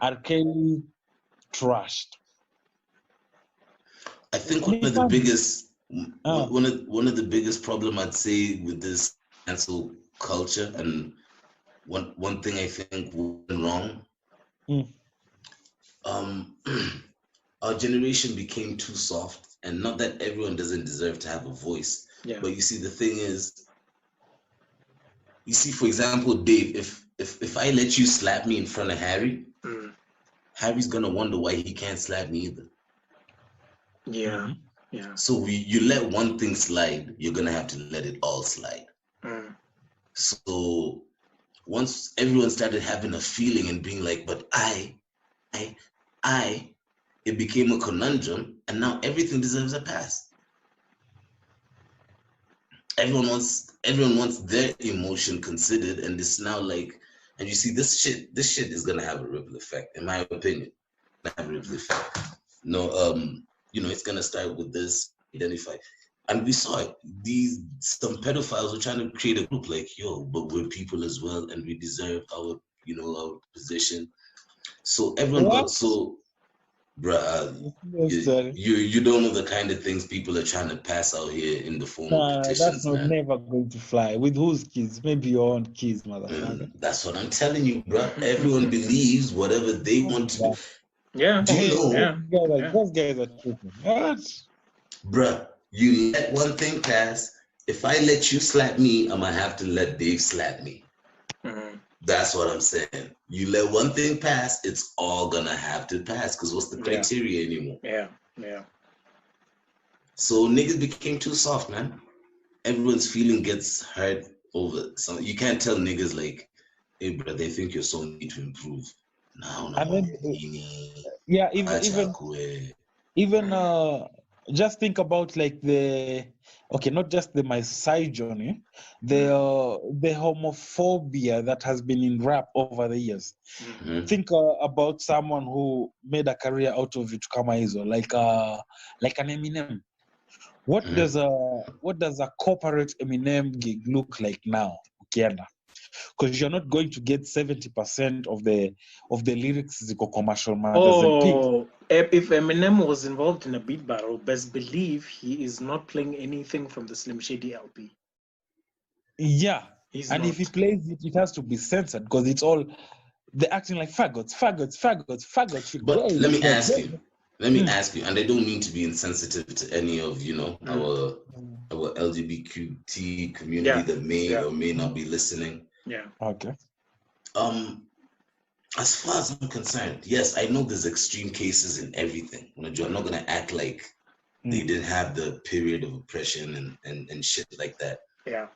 R. Kelly trashed. I think one of the biggest problem I'd say with this cancel culture, and one thing I think went wrong, our generation became too soft, and not that everyone doesn't deserve to have a voice, but you see, the thing is, for example, Dave, if I let you slap me in front of Harry, Harry's gonna wonder why he can't slap me either. Yeah. So you let one thing slide, you're gonna have to let it all slide. So once everyone started having a feeling and being like, but I, it became a conundrum, and now everything deserves a pass. Everyone wants their emotion considered, and it's now like, and you see this shit is gonna have a ripple effect, in my opinion. It's gonna start with this identify. And we saw it. Some pedophiles were trying to create a group like, but we're people as well, and we deserve our position. So everyone got so, bruh, you don't know the kind of things people are trying to pass out here in the form of petitions. That's never going to fly. With whose kids? Maybe your own kids, motherfucker. That's what I'm telling you, bruh. Everyone believes whatever they want to do. Yeah. Do you know? Those guys are tripping. What? bruh, you let one thing pass. If I let you slap me, I'm gonna have to let Dave slap me. Mm-hmm. That's what I'm saying. You let one thing pass, it's all gonna have to pass. Cause what's the criteria anymore? Yeah. So niggas became too soft, man. Everyone's feeling gets hurt over something. You can't tell niggas like, hey, bro, they think you're so need to improve. No. And then, yeah, even just think about like not just the misogyny, the homophobia that has been in rap over the years. Mm-hmm. Think about someone who made a career out of it, kama hizo, like an Eminem. What does a corporate Eminem gig look like now, ukienda? Because you're not going to get 70% of the lyrics ziko commercial magazine. If Eminem was involved in a beat battle, best believe he is not playing anything from the Slim Shady LP. Yeah, He's and not. if he plays it, it has to be censored because it's all they're acting like faggots. But let me ask you, and I don't mean to be insensitive to any of our LGBTQ community that may or may not be listening. Yeah. Okay. As far as I'm concerned, yes, I know there's extreme cases in everything. I'm not gonna act like they didn't have the period of oppression and shit like that. Yeah.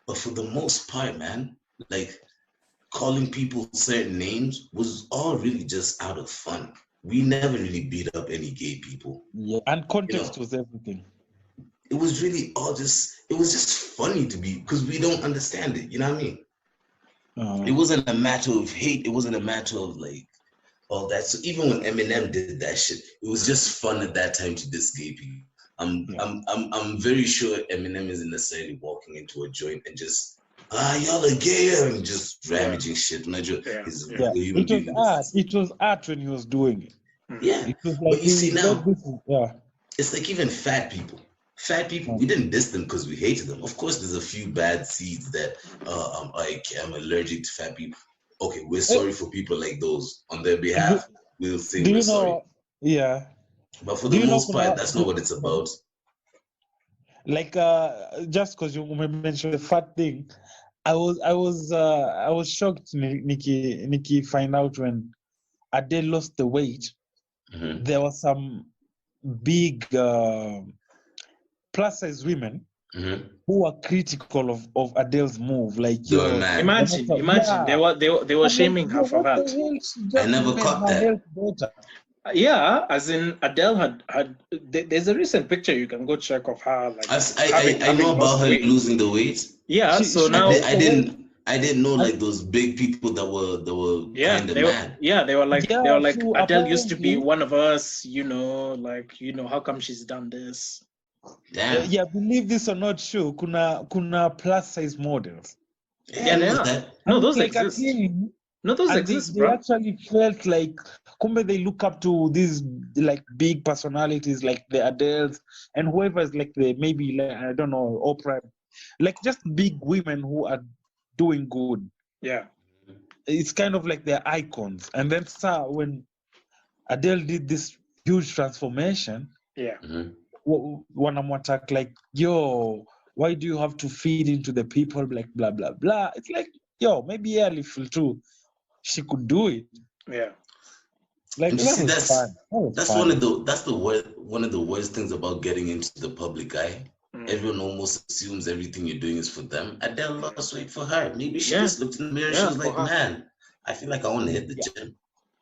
But for the most part, man, like calling people certain names was all really just out of fun. We never really beat up any gay people. Yeah, and context was everything. It was really all it was just funny to be, because we don't understand it. You know what I mean? It wasn't a matter of hate. It wasn't a matter of like all that. So even when Eminem did that shit, it was just fun at that time to diss gay people. I'm very sure Eminem isn't necessarily walking into a joint and just y'all are gay and just ravaging shit. It was art when he was doing it. Yeah, it was like, but you see now, it's like even fat people. We didn't diss them because we hated them. Of course, there's a few bad seeds that I'm allergic to fat people. Okay, we're sorry for people like those. On their behalf, we'll say we're sorry. Yeah. But for the most part, that's not what it's about. Like just because you mentioned the fat thing, I was shocked, Nikki find out when Adele lost the weight. Mm-hmm. There was some big plus size women who were critical of Adele's move. Like, imagine they were shaming her for that. I never caught that. Yeah, as in Adele had there's a recent picture you can go check of her. Like I know about her losing the weight. Yeah, now I didn't know like those big people that were kind of mad. They were like Adele used to be one of us, how come she's done this? Damn. Yeah, believe this or not, sure. Kuna plus size models. Yeah, they are. No, those exist. Those exist, bro. They actually felt like they look up to these like big personalities like the Adeles and whoever is like maybe I don't know, Oprah, like just big women who are doing good. Yeah. It's kind of like they're icons. And then when Adele did this huge transformation, one of them attack like, yo, why do you have to feed into the people like blah blah blah? It's like, yo, maybe early feel too. She could do it. Yeah. Like that's one of the worst things about getting into the public eye. Everyone almost assumes everything you're doing is for them. Adele lost weight for her. Maybe she just looked in the mirror. She was like, man, I feel like I want to hit the gym.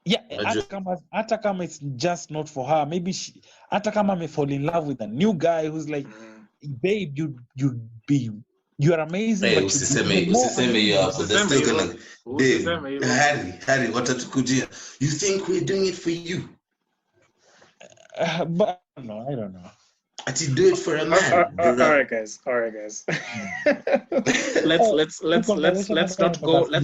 Yeah, Atakama is just not for her. Maybe Atakama may fall in love with a new guy who's like, babe, you are amazing. Hey, but Dave, Harry, watatukujia. You think we're doing it for you? But no, I don't know. To do it for a man. All right, guys. let's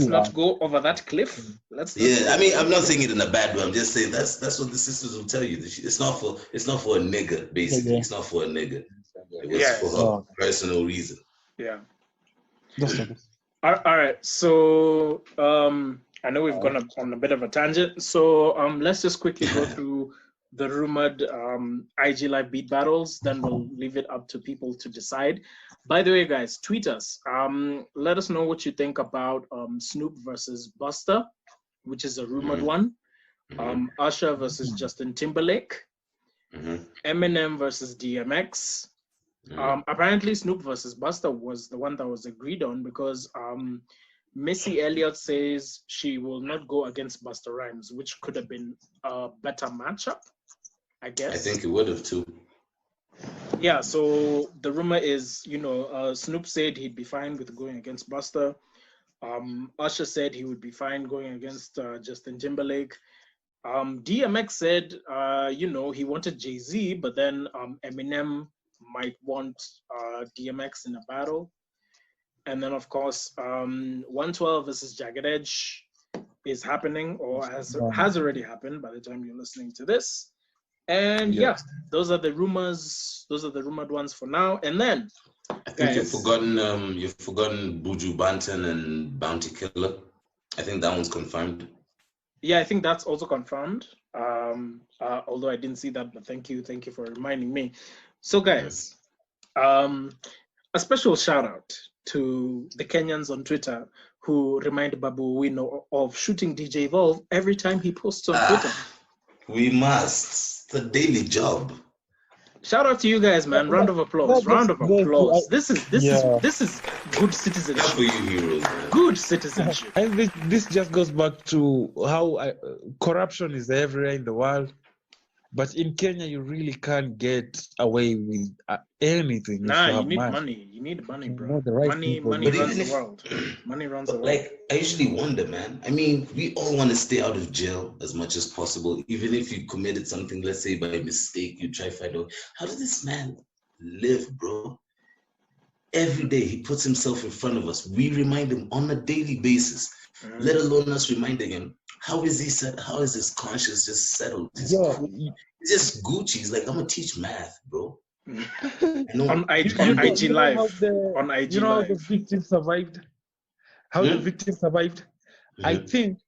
not go over that cliff. I mean, I'm not saying it in a bad way. I'm just saying that's what the sisters will tell you. It's not for a nigga, basically. It's not for a nigga. It was for her personal reason. Yeah. All right. So I know we've gone on a bit of a tangent. So let's just quickly go through the rumored IG Live beat battles, then we'll leave it up to people to decide. By the way, guys, tweet us. Let us know what you think about Snoop versus Busta, which is a rumored one. Usher versus Justin Timberlake. Eminem versus DMX. Apparently, Snoop versus Busta was the one that was agreed on because Missy Elliott says she will not go against Busta Rhymes, which could have been a better matchup, I guess. I think it would have too. Yeah, so the rumor is, Snoop said he'd be fine with going against Busta. Usher said he would be fine going against Justin Timberlake. DMX said, he wanted Jay-Z, but then Eminem might want DMX in a battle. And then, of course, 112 versus Jagged Edge is happening or has already happened by the time you're listening to this. And those are the rumors. Those are the rumored ones for now. And then, I think you've forgotten Buju Banton and Bounty Killer. I think that one's confirmed. Yeah, I think that's also confirmed. Although I didn't see that, but thank you for reminding me. So, guys, a special shout out to the Kenyans on Twitter who remind Babu Owino of shooting DJ Evolve every time he posts on Twitter. We must. It's a daily job. Shout out to you guys, man. Round of applause. Round of applause. This is good citizenship. For you heroes, man. Good citizenship. And this just goes back to how corruption is everywhere in the world. But in Kenya, you really can't get away with anything. You need money. You need money, bro. Money runs the world. Money runs the world. Like, I usually wonder, man. I mean, we all want to stay out of jail as much as possible. Even if you committed something, let's say by mistake, you try to find out. How does this man live, bro? Every day, he puts himself in front of us. We remind him on a daily basis, let alone us reminding him. How is he set? How is his conscience just settled? He's just Gucci. He's like, I'm gonna teach math, bro. On IG Live. On IG You know Live. how the victim survived? How the victim survived? I think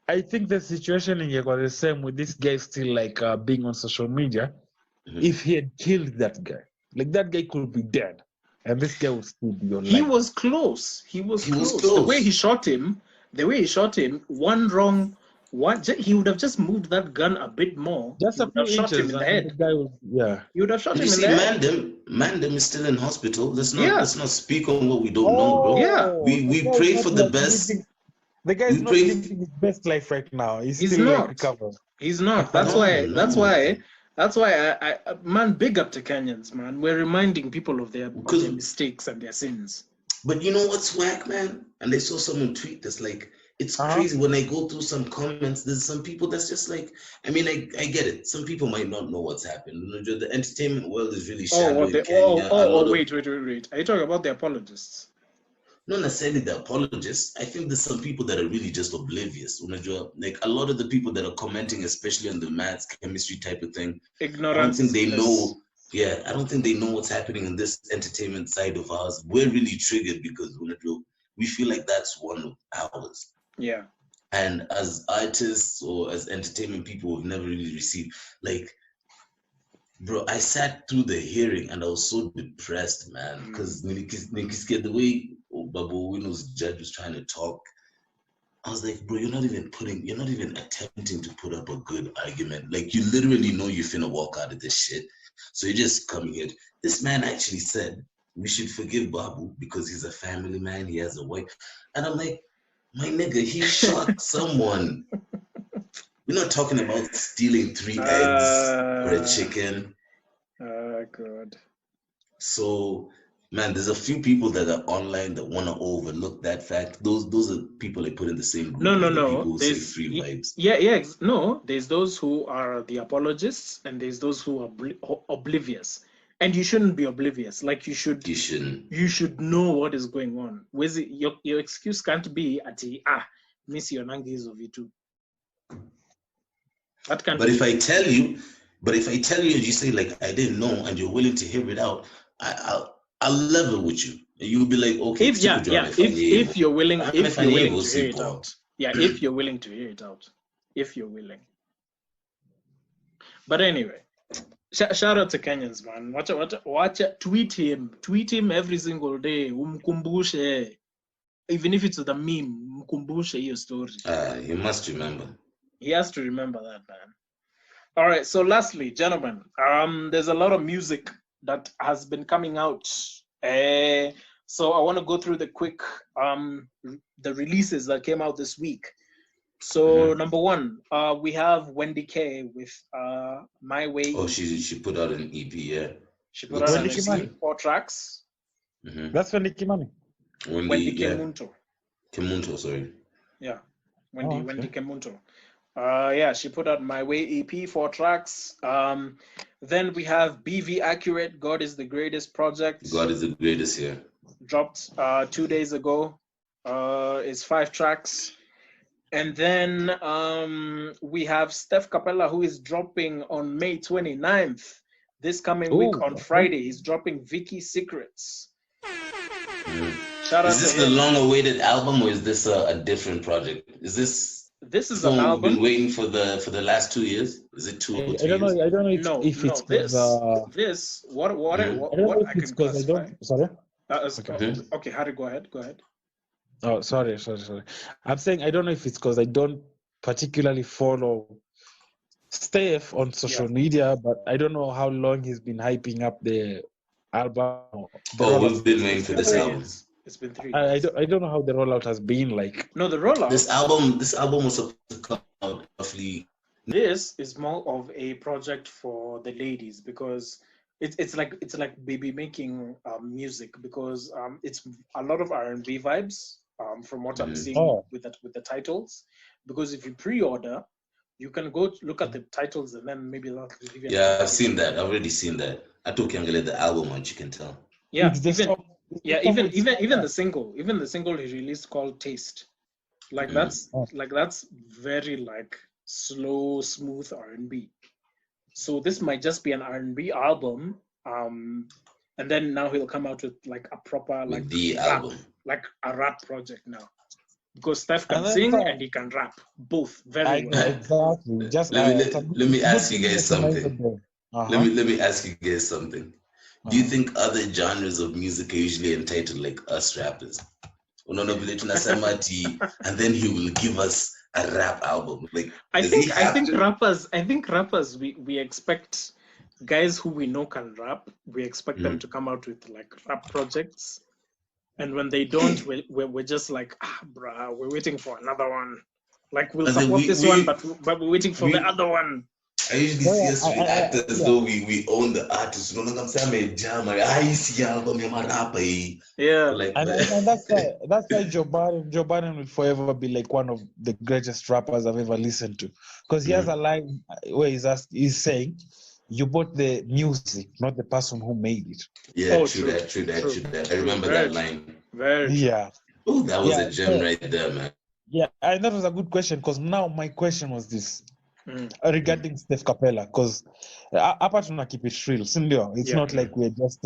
the situation in Yego is the same with this guy still like being on social media. If he had killed that guy, like that guy could be dead, and this guy would still be alive. He was close. He was close. The way he shot him, one wrong. He would have just moved that gun a bit more. Just a few inches. Shot him in the head. The guy was, He would have shot him in the head. Mandem is still in hospital. Let's not speak on what we don't know, bro. Yeah. We pray for the best. The guy's not living his best life right now. He's still not recovering. He's not. That's why I man, big up to Kenyans, man. We're reminding people of their mistakes and their sins. But you know what's whack, man? And I saw someone tweet this, like, it's crazy when I go through some comments. There's some people that's just like, I mean, I get it. Some people might not know what's happened. The entertainment world is really shallow in Kenya. Wait. Are you talking about the apologists? Not necessarily the apologists. I think there's some people that are really just oblivious. Like a lot of the people that are commenting, especially on the maths, chemistry type of thing, ignorance. I don't think they know. Yeah, I don't think they know what's happening in this entertainment side of ours. We're really triggered because we feel like that's one of ours. Yeah. And as artists or as entertainment people, we've never really received, like, bro, I sat through the hearing and I was so depressed, man, because the way Babu Owino's judge was trying to talk, I was like, bro, you're not even attempting to put up a good argument. Like, you literally know you're finna walk out of this shit. So you're just coming here. This man actually said we should forgive Babu because he's a family man, he has a wife. And I'm like, my nigga, he shot someone. We're not talking about stealing 3 eggs or a chicken. God. So, man, there's a few people that are online that want to overlook that fact. Those are people they put in the same group. No. People who say free vibes. Yeah. No, there's those who are the apologists and there's those who are oblivious. And you shouldn't be oblivious. Like you shouldn't. You should know what is going on. Your excuse can't be miss your nangis of it too. That can't. But if I tell you, and you say like I didn't know, and you're willing to hear it out, I'll level with you. You'll be like, okay. If you're willing to hear it out. Yeah, if you're willing to hear it out. If you're willing. But anyway, shout out to Kenyans, man. Watch it. Tweet him every single day. Umkumbushe. Even if it's with a meme, umkumbushe your story. He must remember. He has to remember that, man. All right. So lastly, gentlemen, there's a lot of music that has been coming out. So I want to go through the quick the releases that came out this week. So number one, we have Wendy K with My Way. Oh, she put out an EP, yeah. She put out an EP, 4 tracks. That's Wendy Kimani. Wendy Kemunto. Kemunto, sorry. Yeah, Wendy Kemunto. Yeah, she put out My Way EP, 4 tracks. Then we have BV Accurate, God is the Greatest project. God is the Greatest, yeah. Dropped 2 days ago. It's 5 tracks. And then we have Steph Capella, who is dropping on May 29th. This coming week on Friday, he's dropping Vicky Secrets. Shout out is this to the him. long-awaited album, or is this a different project? Is this? This is an album. We've been waiting for the last 2 years. Is it 2 or 3 years? I don't know if it's this. What I can classify. Sorry. Okay, Harry, go ahead. Oh, sorry. I'm saying I don't know if it's because I don't particularly follow Steph on social media, but I don't know how long he's been hyping up the album. We've been waiting for this album. It's been 3 years. I don't know how the rollout has been like. No, the rollout. This album was supposed to come out roughly. This is more of a project for the ladies because it's like baby making music because it's a lot of R&B vibes from what I'm seeing with the titles. Because if you pre-order, you can go look at the titles and then maybe that'll give you. Yeah, I've seen that. I've already seen that. I took the album once, you can tell. Yeah, even the single he released called Taste, that's very like slow, smooth R&B. So this might just be an R&B album, and then now he'll come out with like a proper like the rap, album, like a rap project now, because Steph can sing and he can rap both very well. Exactly. Just let me ask you guys something. Let me ask you guys something. Do you think other genres of music are usually entitled like us rappers? And then he will give us a rap album. Like I think rappers we expect guys who we know can rap. We expect them to come out with like rap projects. And when they don't, we're just like, bruh, we're waiting for another one. Like we'll support this one, but we're waiting for the other one. I usually see us react as though we own the artist. You know what I'm saying? Yeah. Like, and that's why Joe Biden will forever be like one of the greatest rappers I've ever listened to. Because he has a line where he's saying, you bought the music, not the person who made it. Yeah, true that. I remember that line. Yeah. Oh, that was a gem right there, man. Yeah, and that was a good question because now my question was this. Regarding Steph Capella, because apart from keep it real, it's not like we're just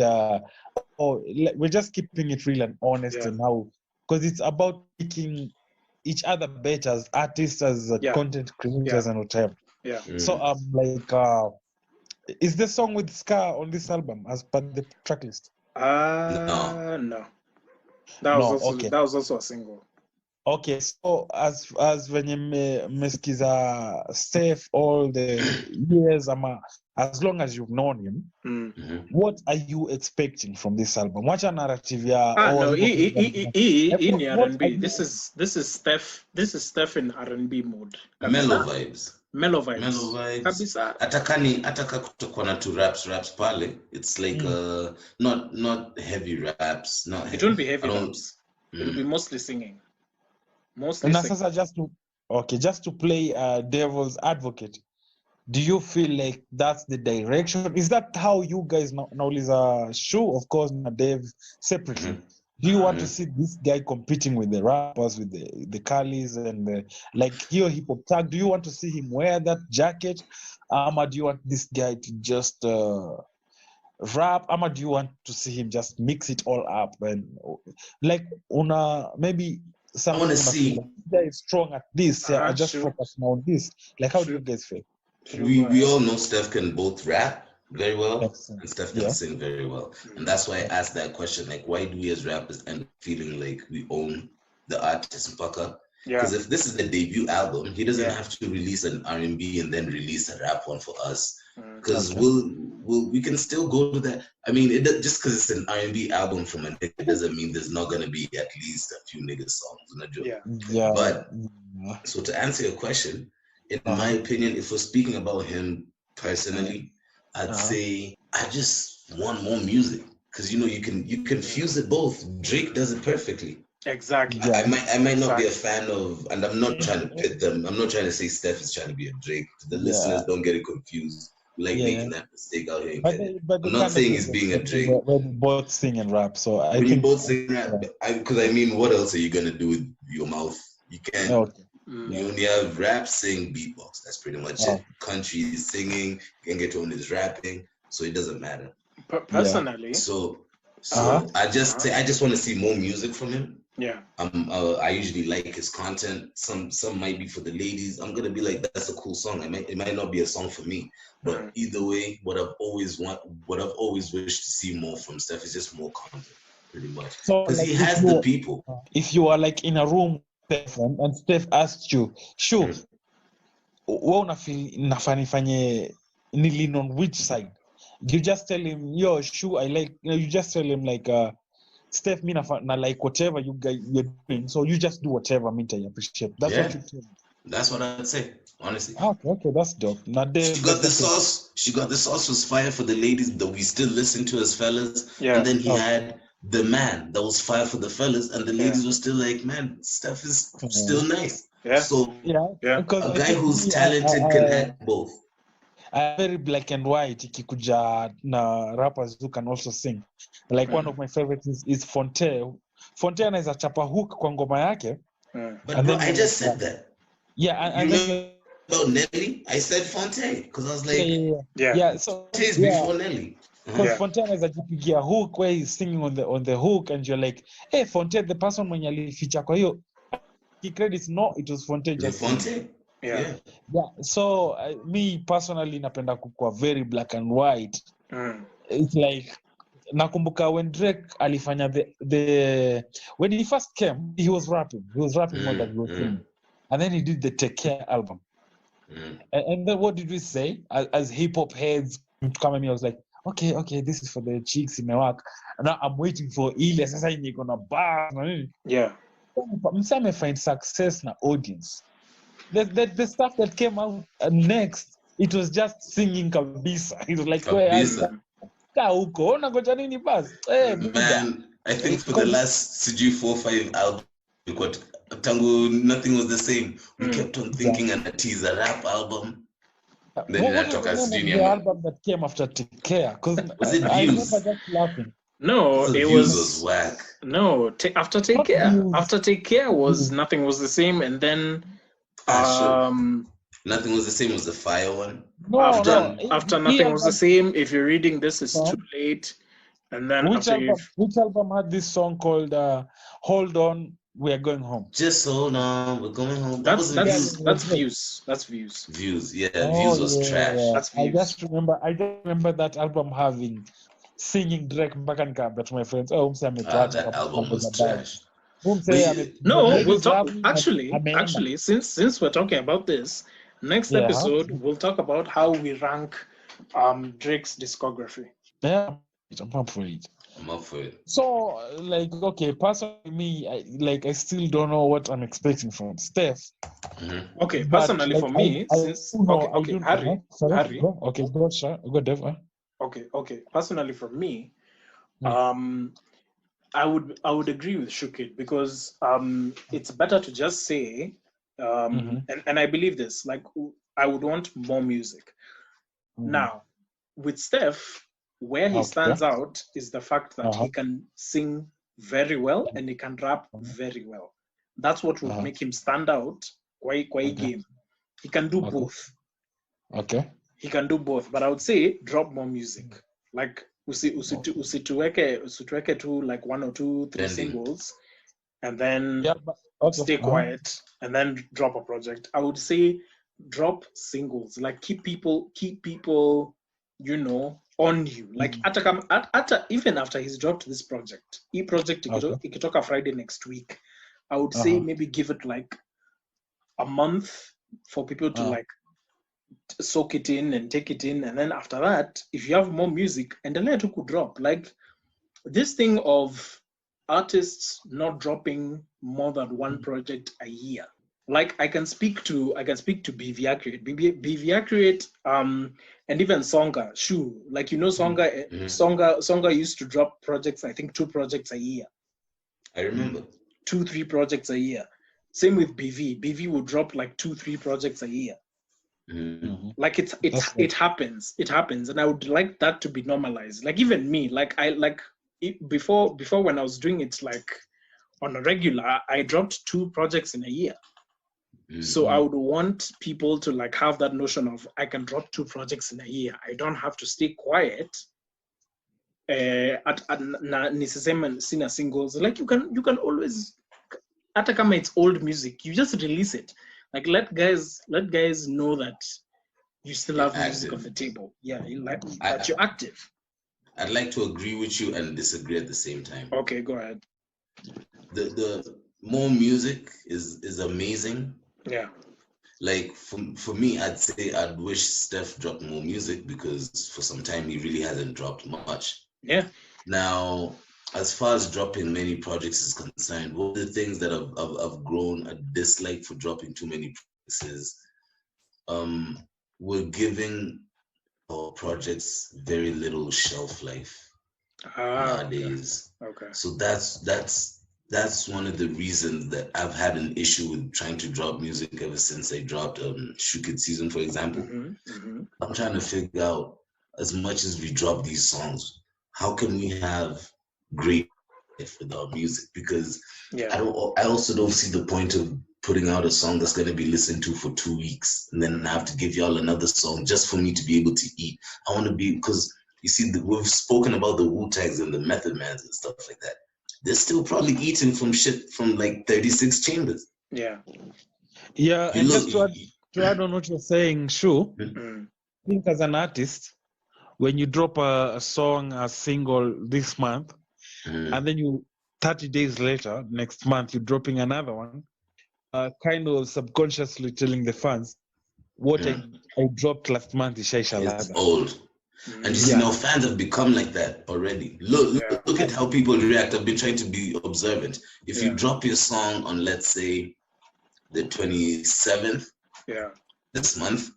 we're just keeping it real and honest and how, because it's about making each other better as artists, as content creators and whatever. Yeah. So is the song with Scar on this album as per the track list? No. That was also a single. Okay, so as when you meskiza Steph all the years, as long as you've known him, what are you expecting from this album? What's your narrative? In R&B. This is Steph. This is Steph in R&B mode. Mellow vibes. Ataka kutokwa na two raps pale. It's like not heavy raps. It won't be heavy raps. It'll be mostly singing. Just to play devil's advocate, do you feel like that's the direction? Is that how you guys now Liza show? Of course, Dave separately. Do you want to see this guy competing with the rappers, with the Kalis and like your hip hop tag? Do you want to see him wear that jacket? Or do you want this guy to just rap? Or do you want to see him just mix it all up and like maybe? I want to see guy is strong at this. I just focus on this. Like, how do you guys feel? we all know Steph can both rap very well and Steph can Yeah. sing very well. And that's why I asked that question, like, why do we as rappers end up feeling like we own the artist Mpaka? Because if this is the debut album, he doesn't have to release an R&B and then release a rap one for us. Because we can still go to that. I mean, just because it's an R&B album from a nigga doesn't mean there's not gonna be at least a few nigga songs. But so to answer your question, in my opinion, if we're speaking about him personally, I'd say I just want more music because you can fuse it both. Drake does it perfectly. Exactly. I might not be a fan of, and I'm not trying to pit them. I'm not trying to say Steph is trying to be a Drake. The listeners don't get it confused. We like making that mistake out here. I'm not saying he's being a Drake. We're both sing and rap, so I think you both sing rap, because I mean, what else are you gonna do with your mouth? You can't. You only have rap, sing, beatbox. That's pretty much it. Country is singing, can get on his rapping, so it doesn't matter. Personally, so I just want to see more music from him. I usually like his content. Some might be for the ladies. I'm gonna be like, that's a cool song. It might not be a song for me, but either way, what I've always wished to see more from Steph is just more content, pretty much. Because he has the people. If you are like in a room and Steph asked you, sure, wewe unafeel nafaa nifanye lean on which side? You just tell him, yo, sure, I like, you just tell him like, Steph, me na like whatever you guys you're doing, so you just do whatever me I appreciate. That's what you tell me. That's what I'd say, honestly. Okay, that's dope. She got the sauce. She got the sauce was fire for the ladies that we still listen to as fellas. And then he had the man that was fire for the fellas, and the ladies were still like, man, Steph is still nice. So because a guy who's talented can have both. I'm very black and white. Ikikuja na rappers who can also sing. Like one of my favorites is Fonte. Fonte anaweza chapa hook kwa ngoma yake. But bro, I just said that. And then about Nelly, I said Fonte because I was like, so Fonte's before Nelly. Because Fonte anaweza jipigia hook where he's singing on the hook, and you're like, hey, Fonte, the person mwenye alificha kwa hiyo, he credits it was Fonte just Fonte. Yeah. So me personally napenda kukua very black and white. It's like nakumbuka when Drake alifanya the when he first came, he was rapping more than he was singing. And then he did the Take Care album. And then what did we say as hip hop heads come at me? I was like, okay, this is for the chicks in my work. And now I'm waiting for ile sasa yenye iko na bars na nini. Msame find success na audience. The stuff that came out next, it was just singing kabisa. It was like, man, I think for the last 4-5 albums, nothing was the same. We kept on thinking and a teaser rap album. Then what was the album that came after Take Care? Was it Views? I remember just laughing. No, it was whack. No, after Take Care. Views. After Take Care was Nothing Was the Same, and then Nothing Was the Same was the Fire one. After Nothing Was the Same, if you're reading this, it's too late. And then which album had this song called Hold On, We're Going Home? Just hold on, we're going home. That's Views. That's Views. Views, Views was trash. That's Views. I just remember that album having singing Drake mpaka nikaambia to my friends, that album was trash. No, we'll talk. Actually, since we're talking about this, next episode we'll talk about how we rank Drake's discography. Yeah, I'm up for it. So, like, okay, personally, me, I still don't know what I'm expecting from Steph. Okay, personally, for me, Harry. Okay, go Dev. Okay. Personally, for me, I would agree with Shukid because it's better to just say, and I believe this, like, I would want more music. Now, with Steph, where he stands out is the fact that he can sing very well and he can rap very well. That's what would make him stand out kwa game. He can do both. Okay. He can do both, but I would say drop more music. Like usituweke to like 1 or 2, 3 singles, and then stay quiet and then drop a project. I would say drop singles. Like keep people, you know, on you. Like even after he's dropped this project, ikitoka Friday next week, I would say maybe give it like a month for people to like soak it in and take it in, and then after that, if you have more music, and then it could drop. Like this thing of artists not dropping more than one project a year. Like I can speak to BV Accurate, BV Accurate, and even Songa. Shu, like you know, Songa used to drop projects. I think 2 projects a year. I remember 2-3 projects a year. Same with BV. BV would drop like 2-3 projects a year. Like it happens, and I would like that to be normalized. Like even me, like before when I was doing it like on a regular, I dropped 2 projects in a year. So I would want people to like have that notion of I can drop 2 projects in a year. I don't have to stay quiet. At sina singles, like you can always, hata kama it's old music, you just release it. Like let guys know that you still have music on the table. Yeah, that you're active. I'd like to agree with you and disagree at the same time. Okay, go ahead. The more music is amazing. Yeah. Like for me, I'd say I'd wish Steph dropped more music because for some time he really hasn't dropped much. Yeah. Now, as far as dropping many projects is concerned, one of the things that I've grown a dislike for dropping too many projects is we're giving our projects very little shelf life nowadays. Okay. So that's one of the reasons that I've had an issue with trying to drop music ever since I dropped Shukid Season, for example. I'm trying to figure out, as much as we drop these songs, how can we have great life with our music? Because I also don't see the point of putting out a song that's going to be listened to for 2 weeks and then I have to give y'all another song just for me to be able to eat. I want to be, because you see, we've spoken about the Wu-Tags and the Method Mans and stuff like that. They're still probably eating from shit from like 36 chambers. Yeah. Yeah, and just to add on what you're saying, Shu, I think as an artist, when you drop a song, a single this month, and then 30 days later, next month, you're dropping another one, kind of subconsciously telling the fans, what I dropped last month is It's old. And you see, now fans have become like that already. Look at how people react. I've been trying to be observant. If you drop your song on, let's say, the 27th this month,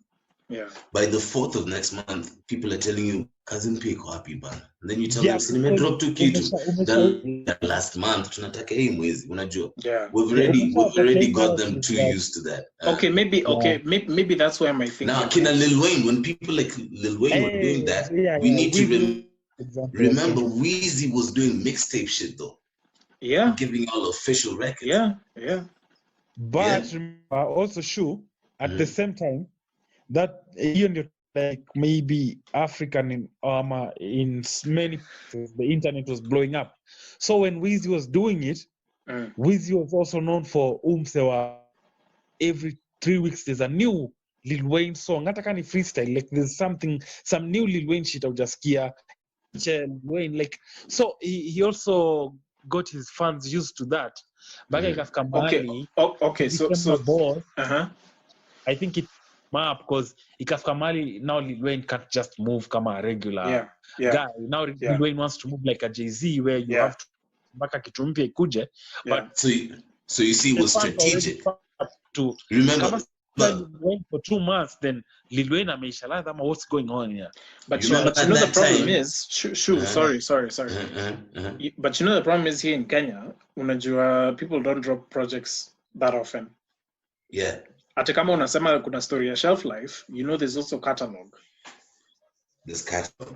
by the 4th of next month, people are telling you, cousin pick happy ban. And then you tell them, cinema drop 2 kitu. Then last month, tunataka hii mwezi, unajua. We've already got them too used to that. Okay, maybe that's why my thing. Now, Kina Lil Wayne, when people like Lil Wayne were doing that, we need to remember Weezy was doing mixtape shit though. Yeah. Giving all official records. Yeah. But also, Shu, at the same time, that like maybe African in many places, the internet was blowing up. So when Weezy was doing it, Weezy was also known for umsewa. Every 3 weeks there's a new Lil Wayne song. Hata kani freestyle, like there's some new Lil Wayne shit Lil Wayne, like, so he also got his fans used to that. Okay, so boss, I think it because Ikafkamali now Lil Wayne can't just move kama a regular guy. Now Lil Wayne wants to move like a Jay-Z where you have to mpaka kitu mpya ikuje. But so you see, it was strategic. To remember Lil Wayne for 2 months, then Lil Wayne ameisha ladha, what's going on here? But you know the problem is, sorry. But you know the problem is here in Kenya, unajua people don't drop projects that often. Yeah. Ati kama unasema kuna story ya shelf life, you know there's also catalog. There's catalog.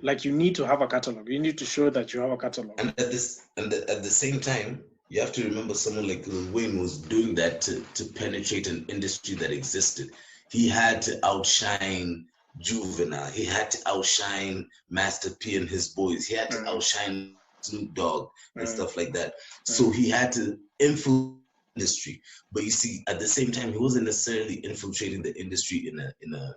Like you need to have a catalog. You need to show that you have a catalog. And at the same time, you have to remember someone like Lil Wayne was doing that to penetrate an industry that existed. He had to outshine Juvenile. He had to outshine Master P and his boys. He had to outshine Snoop Dogg and stuff like that. So he had to influence industry. But you see, at the same time, he wasn't necessarily infiltrating the industry in a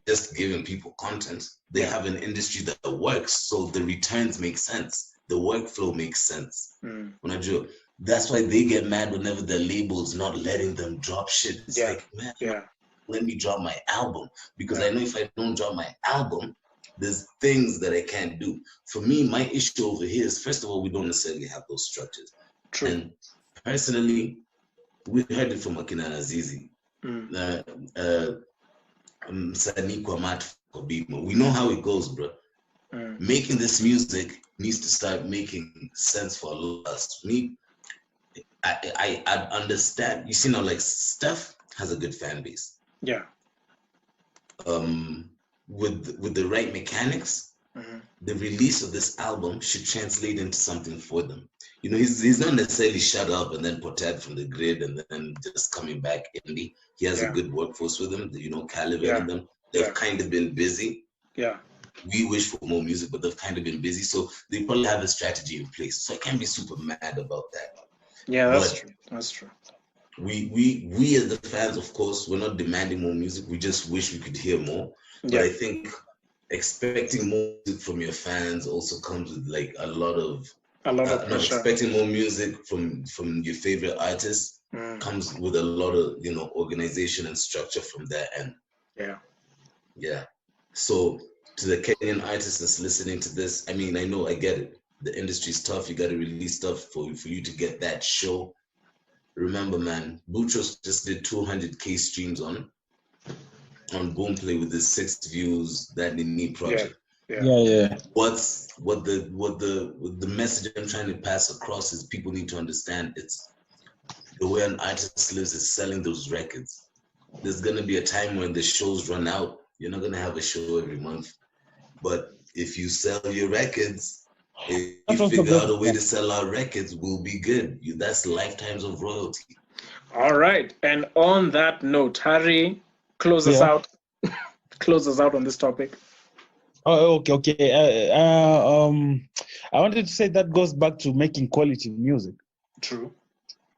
just giving people content. They have an industry that works, so the returns make sense. The workflow makes sense. That's why they get mad whenever the label's not letting them drop shit. It's like, man, let me drop my album. Because I know if I don't drop my album, there's things that I can't do. For me, my issue over here is, first of all, we don't necessarily have those structures. True. And personally, we heard it from Akina Azizi. We know how it goes, bro. Making this music needs to start making sense for us. Me, I understand. You see now, like, Steph has a good fan base. Yeah. With the right mechanics, the release of this album should translate into something for them. You know, he's not necessarily shut up and then potted from the grid and then just coming back indie. He has a good workforce with him, you know, Caliban and them. They've kind of been busy. Yeah. We wish for more music, but they've kind of been busy. So they probably have a strategy in place. So I can't be super mad about that. Yeah, that's true. That's true. We as the fans, of course, we're not demanding more music. We just wish we could hear more. But I think expecting more music from your fans also comes with like a lot of pressure. Expecting more music from your favorite artists comes with a lot of, you know, organization and structure from their end. Yeah. Yeah. So to the Kenyan artists that's listening to this, I mean, I know, I get it. The industry's tough. You got to release stuff for you to get that show. Remember, man, Boutros just did 200K streams on Boomplay with his 6 views that Nini project. Yeah. What the message I'm trying to pass across is people need to understand it's the way an artist lives is selling those records. There's gonna be a time when the shows run out. You're not gonna have a show every month. But if you sell your records, if you figure out a way to sell our records, we'll be good. That's lifetimes of royalty. All right. And on that note, Harry, close us out. Close us out on this topic. Oh, okay. I wanted to say that goes back to making quality music. True.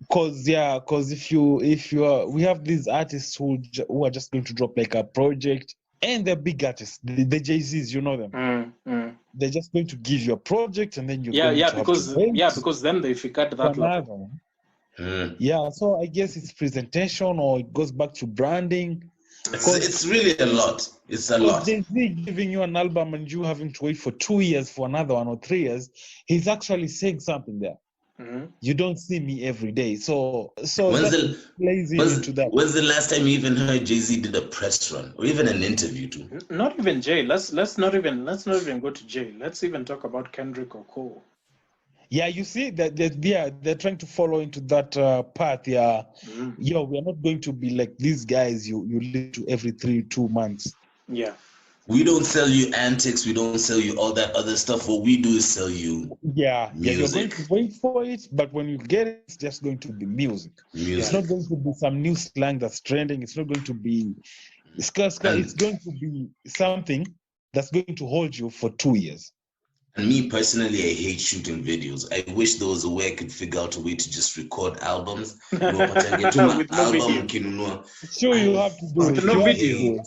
Because if you are, we have these artists who are just going to drop like a project, and they're big artists, the Jay-Z's, you know them. They're just going to give you a project, and then you because then they figured that level. Yeah, so I guess it's presentation, or it goes back to branding. It's really a lot. It's a lot. Jay-Z giving you an album and you having to wait for 2 years for another one or 3 years, he's actually saying something there. You don't see me every day. So when's the last time you even heard Jay-Z did a press run or even an interview too? Not even Jay. Let's not even go to Jay. Let's even talk about Kendrick or Cole. Yeah, you see that they're trying to follow into that path. Yeah, we are not going to be like these guys you listen to every 2 months. Yeah. We don't sell you antics. We don't sell you all that other stuff. What we do is sell you music. Yeah, you're going to wait for it, but when you get it, it's just going to be music. It's not going to be some new slang that's trending. It's not going to be... It's going to be something that's going to hold you for 2 years. And me personally, I hate shooting videos. I wish there was a way I could figure out a way to just record albums. With no video. Sure, you have to do it.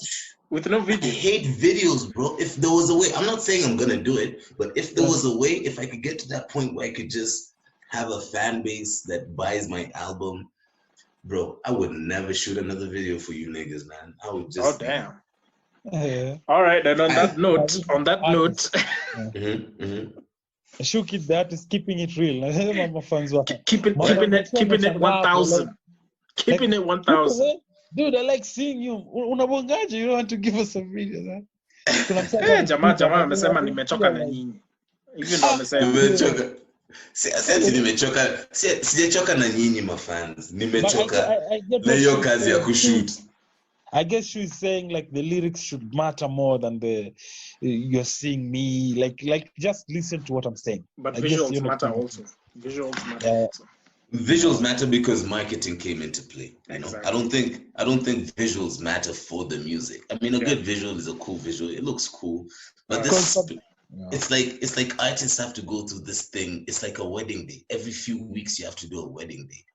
With no video. I hate videos, bro. If there was a way, I'm not saying I'm going to do it, but if there was a way, if I could get to that point where I could just have a fan base that buys my album, bro, I would never shoot another video for you niggas, man. I would just... Oh, damn. All right, and on that note, Shukid, that is keeping it real. Keeping it 1,000. Keeping it 1,000. Dude, I like seeing you. Unabongaje, you don't want to give us some videos, jamaa amesema nimechoka na nyinyi. Hivi ndo amesema. Nimechoka. Sijachoka na nyinyi mafans. Nimechoka na hiyo kazi ya kushoot. I guess she's saying like the lyrics should matter more than you're seeing me. Like just listen to what I'm saying. But visuals matter also. Visuals matter because marketing came into play. You know, I don't think visuals matter for the music. I mean, a good visual is a cool visual. It looks cool, but it's like artists have to go through this thing. It's like a wedding day. Every few weeks you have to do a wedding day.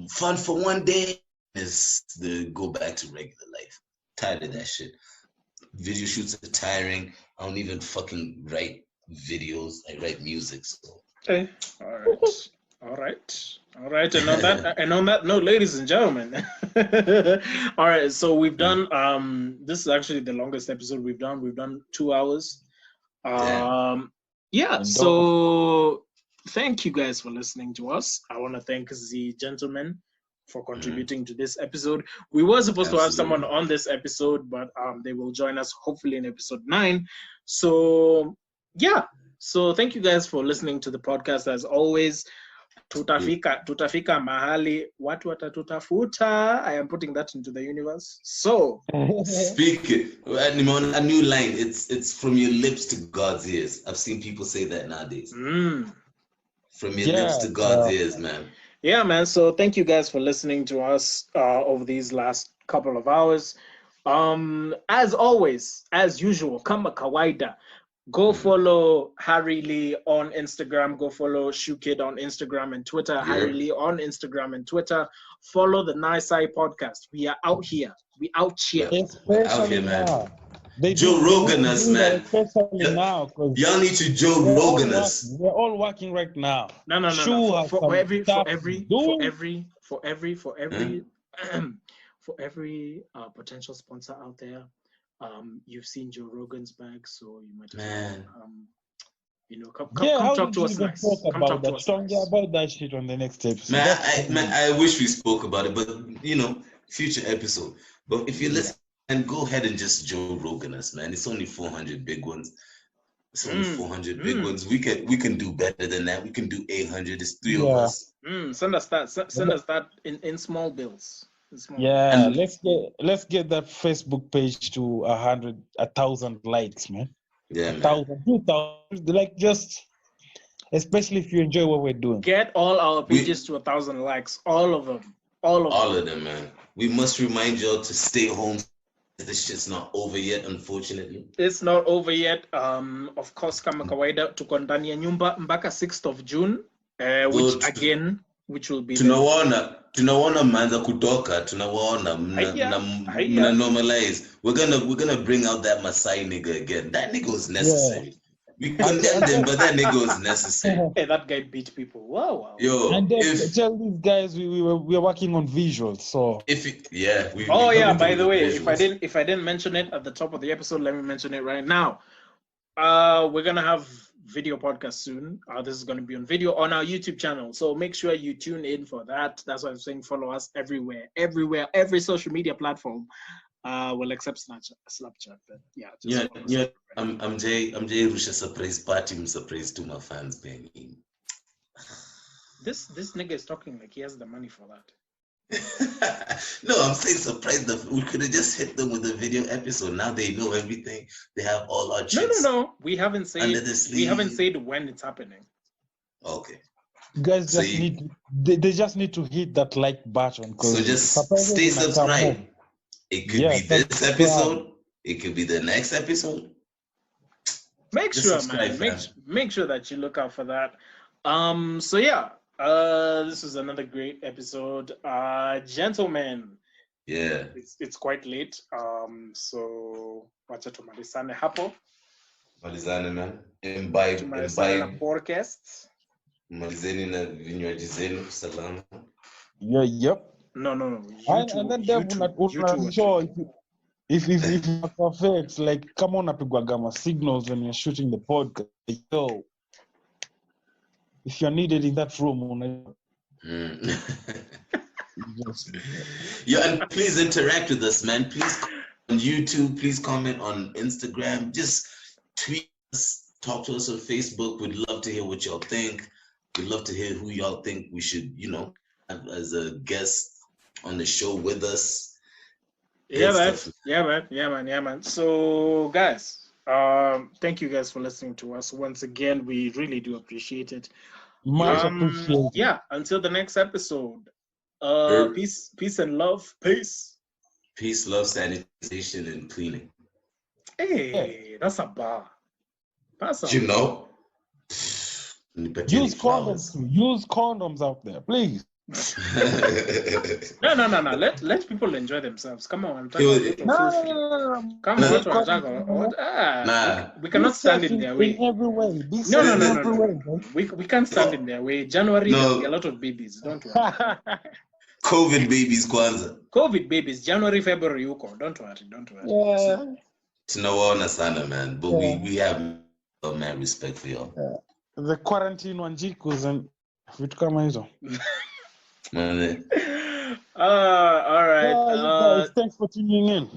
Fun for one day is to go back to regular life. Tired of that shit. Video shoots are tiring. I don't even fucking write videos. I write music. So. Hey, all right. And on that note, ladies and gentlemen. All right. So we've done. This is actually the longest episode we've done. We've done 2 hours. Yeah. So thank you guys for listening to us. I want to thank the gentlemen for contributing to this episode. We were supposed to have someone on this episode, but they will join us hopefully in episode 9. So yeah. So thank you guys for listening to the podcast. As always, tutafika mahali watu watatutafuta. I am putting that into the universe. So speak it. A new line. It's from your lips to God's ears. I've seen people say that nowadays. From your lips to God's ears, man. Yeah, man. So thank you guys for listening to us over these last couple of hours. As always, as usual, kama kawaida, go follow Harry Lee on Instagram. Go follow Shukid on Instagram and Twitter. Yeah. Harry Lee on Instagram and Twitter. Follow the NaiSai podcast. We are out here. We out here. Out here, man. Joe Rogan us, man. Y'all need to Joe Rogan us. We're all working right now. No. For every potential sponsor out there, you've seen Joe Rogan's bag, so you might come talk to us next. Come talk to us about that shit on the next episode. Man, I wish we spoke about it, but future episode. But if you listen, and go ahead and just Joe Rogan us, man. It's only 400 big ones. It's only 400 big ones. We can do better than that. We can do 800. It's 3 of us. Send us that. Send us that in small bills. Let's get that Facebook page to 1,000 likes, man. Yeah, 1,000, 2,000. Like, just especially if you enjoy what we're doing. Get all our pages to 1,000 likes. All of them. All of them, man. We must remind y'all to stay home. This shit's not over yet, unfortunately. It's not over yet. Of course, kama kawaida tuko ndani ya nyumba mpaka 6th of June, which will be tunaona manza kutoka, tunawaona mna normalize. We're gonna bring out that Masai nigga again. That nigga was necessary. We condemned him, but that nigga was necessary. Hey, that guy beat people. Wow. Yo, and tell these guys we are working on visuals. So by the way, if I didn't mention it at the top of the episode, let me mention it right now. We're gonna have video podcast soon. This is gonna be on video on our YouTube channel. So make sure you tune in for that. That's why I'm saying follow us everywhere, every social media platform. We'll accept Snapchat, but I'm Jay Rusha surprise party. I'm surprised to my fans, man. This nigga is talking like he has the money for that. No, I'm saying surprised. We could have just hit them with a video episode. Now they know everything. They have all our tricks. No. We haven't said when it's happening. Okay. Guys they just need to hit that like button. So just stay subscribed. It could be this episode. It could be the next episode. Make sure that you look out for that. This is another great episode. Gentlemen. Yeah. It's quite late. So wacha tumalizane hapo. Malizane, man. Imbibe podcast. Malizeni na vinywaji zenu salama. Yep. No. And then if you're perfect, like come on napigwa gamma signals when you're shooting the podcast. Yo, if you're needed in that room, and please interact with us, man. Please on YouTube, please comment on Instagram, just tweet us, talk to us on Facebook. We'd love to hear what y'all think. We'd love to hear who y'all think we should, have as a guest on the show with us. Yeah, man. So, guys, thank you guys for listening to us once again. We really do appreciate it. Much appreciated. Yeah. Until the next episode. Peace and love. Peace, love, sanitation, and cleaning. Hey, that's a bar. Use condoms. Use condoms out there, please. No. Let people enjoy themselves. Come on. No. Come on. We cannot stand in their way. In every way. No. We can't stand in their way. January, there'll be a lot of babies. Don't worry. COVID babies, Kwanzaa. COVID babies, January, February, Yuko. Don't worry. Yeah. Tunawaona sana, man. But we have man respect for y'all. The quarantine wanjikus and vitu kama hizo. All right. Guys, thanks for tuning in.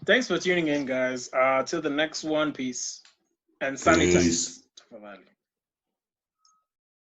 Thanks for tuning in, guys. Till the next one, peace and sanitize.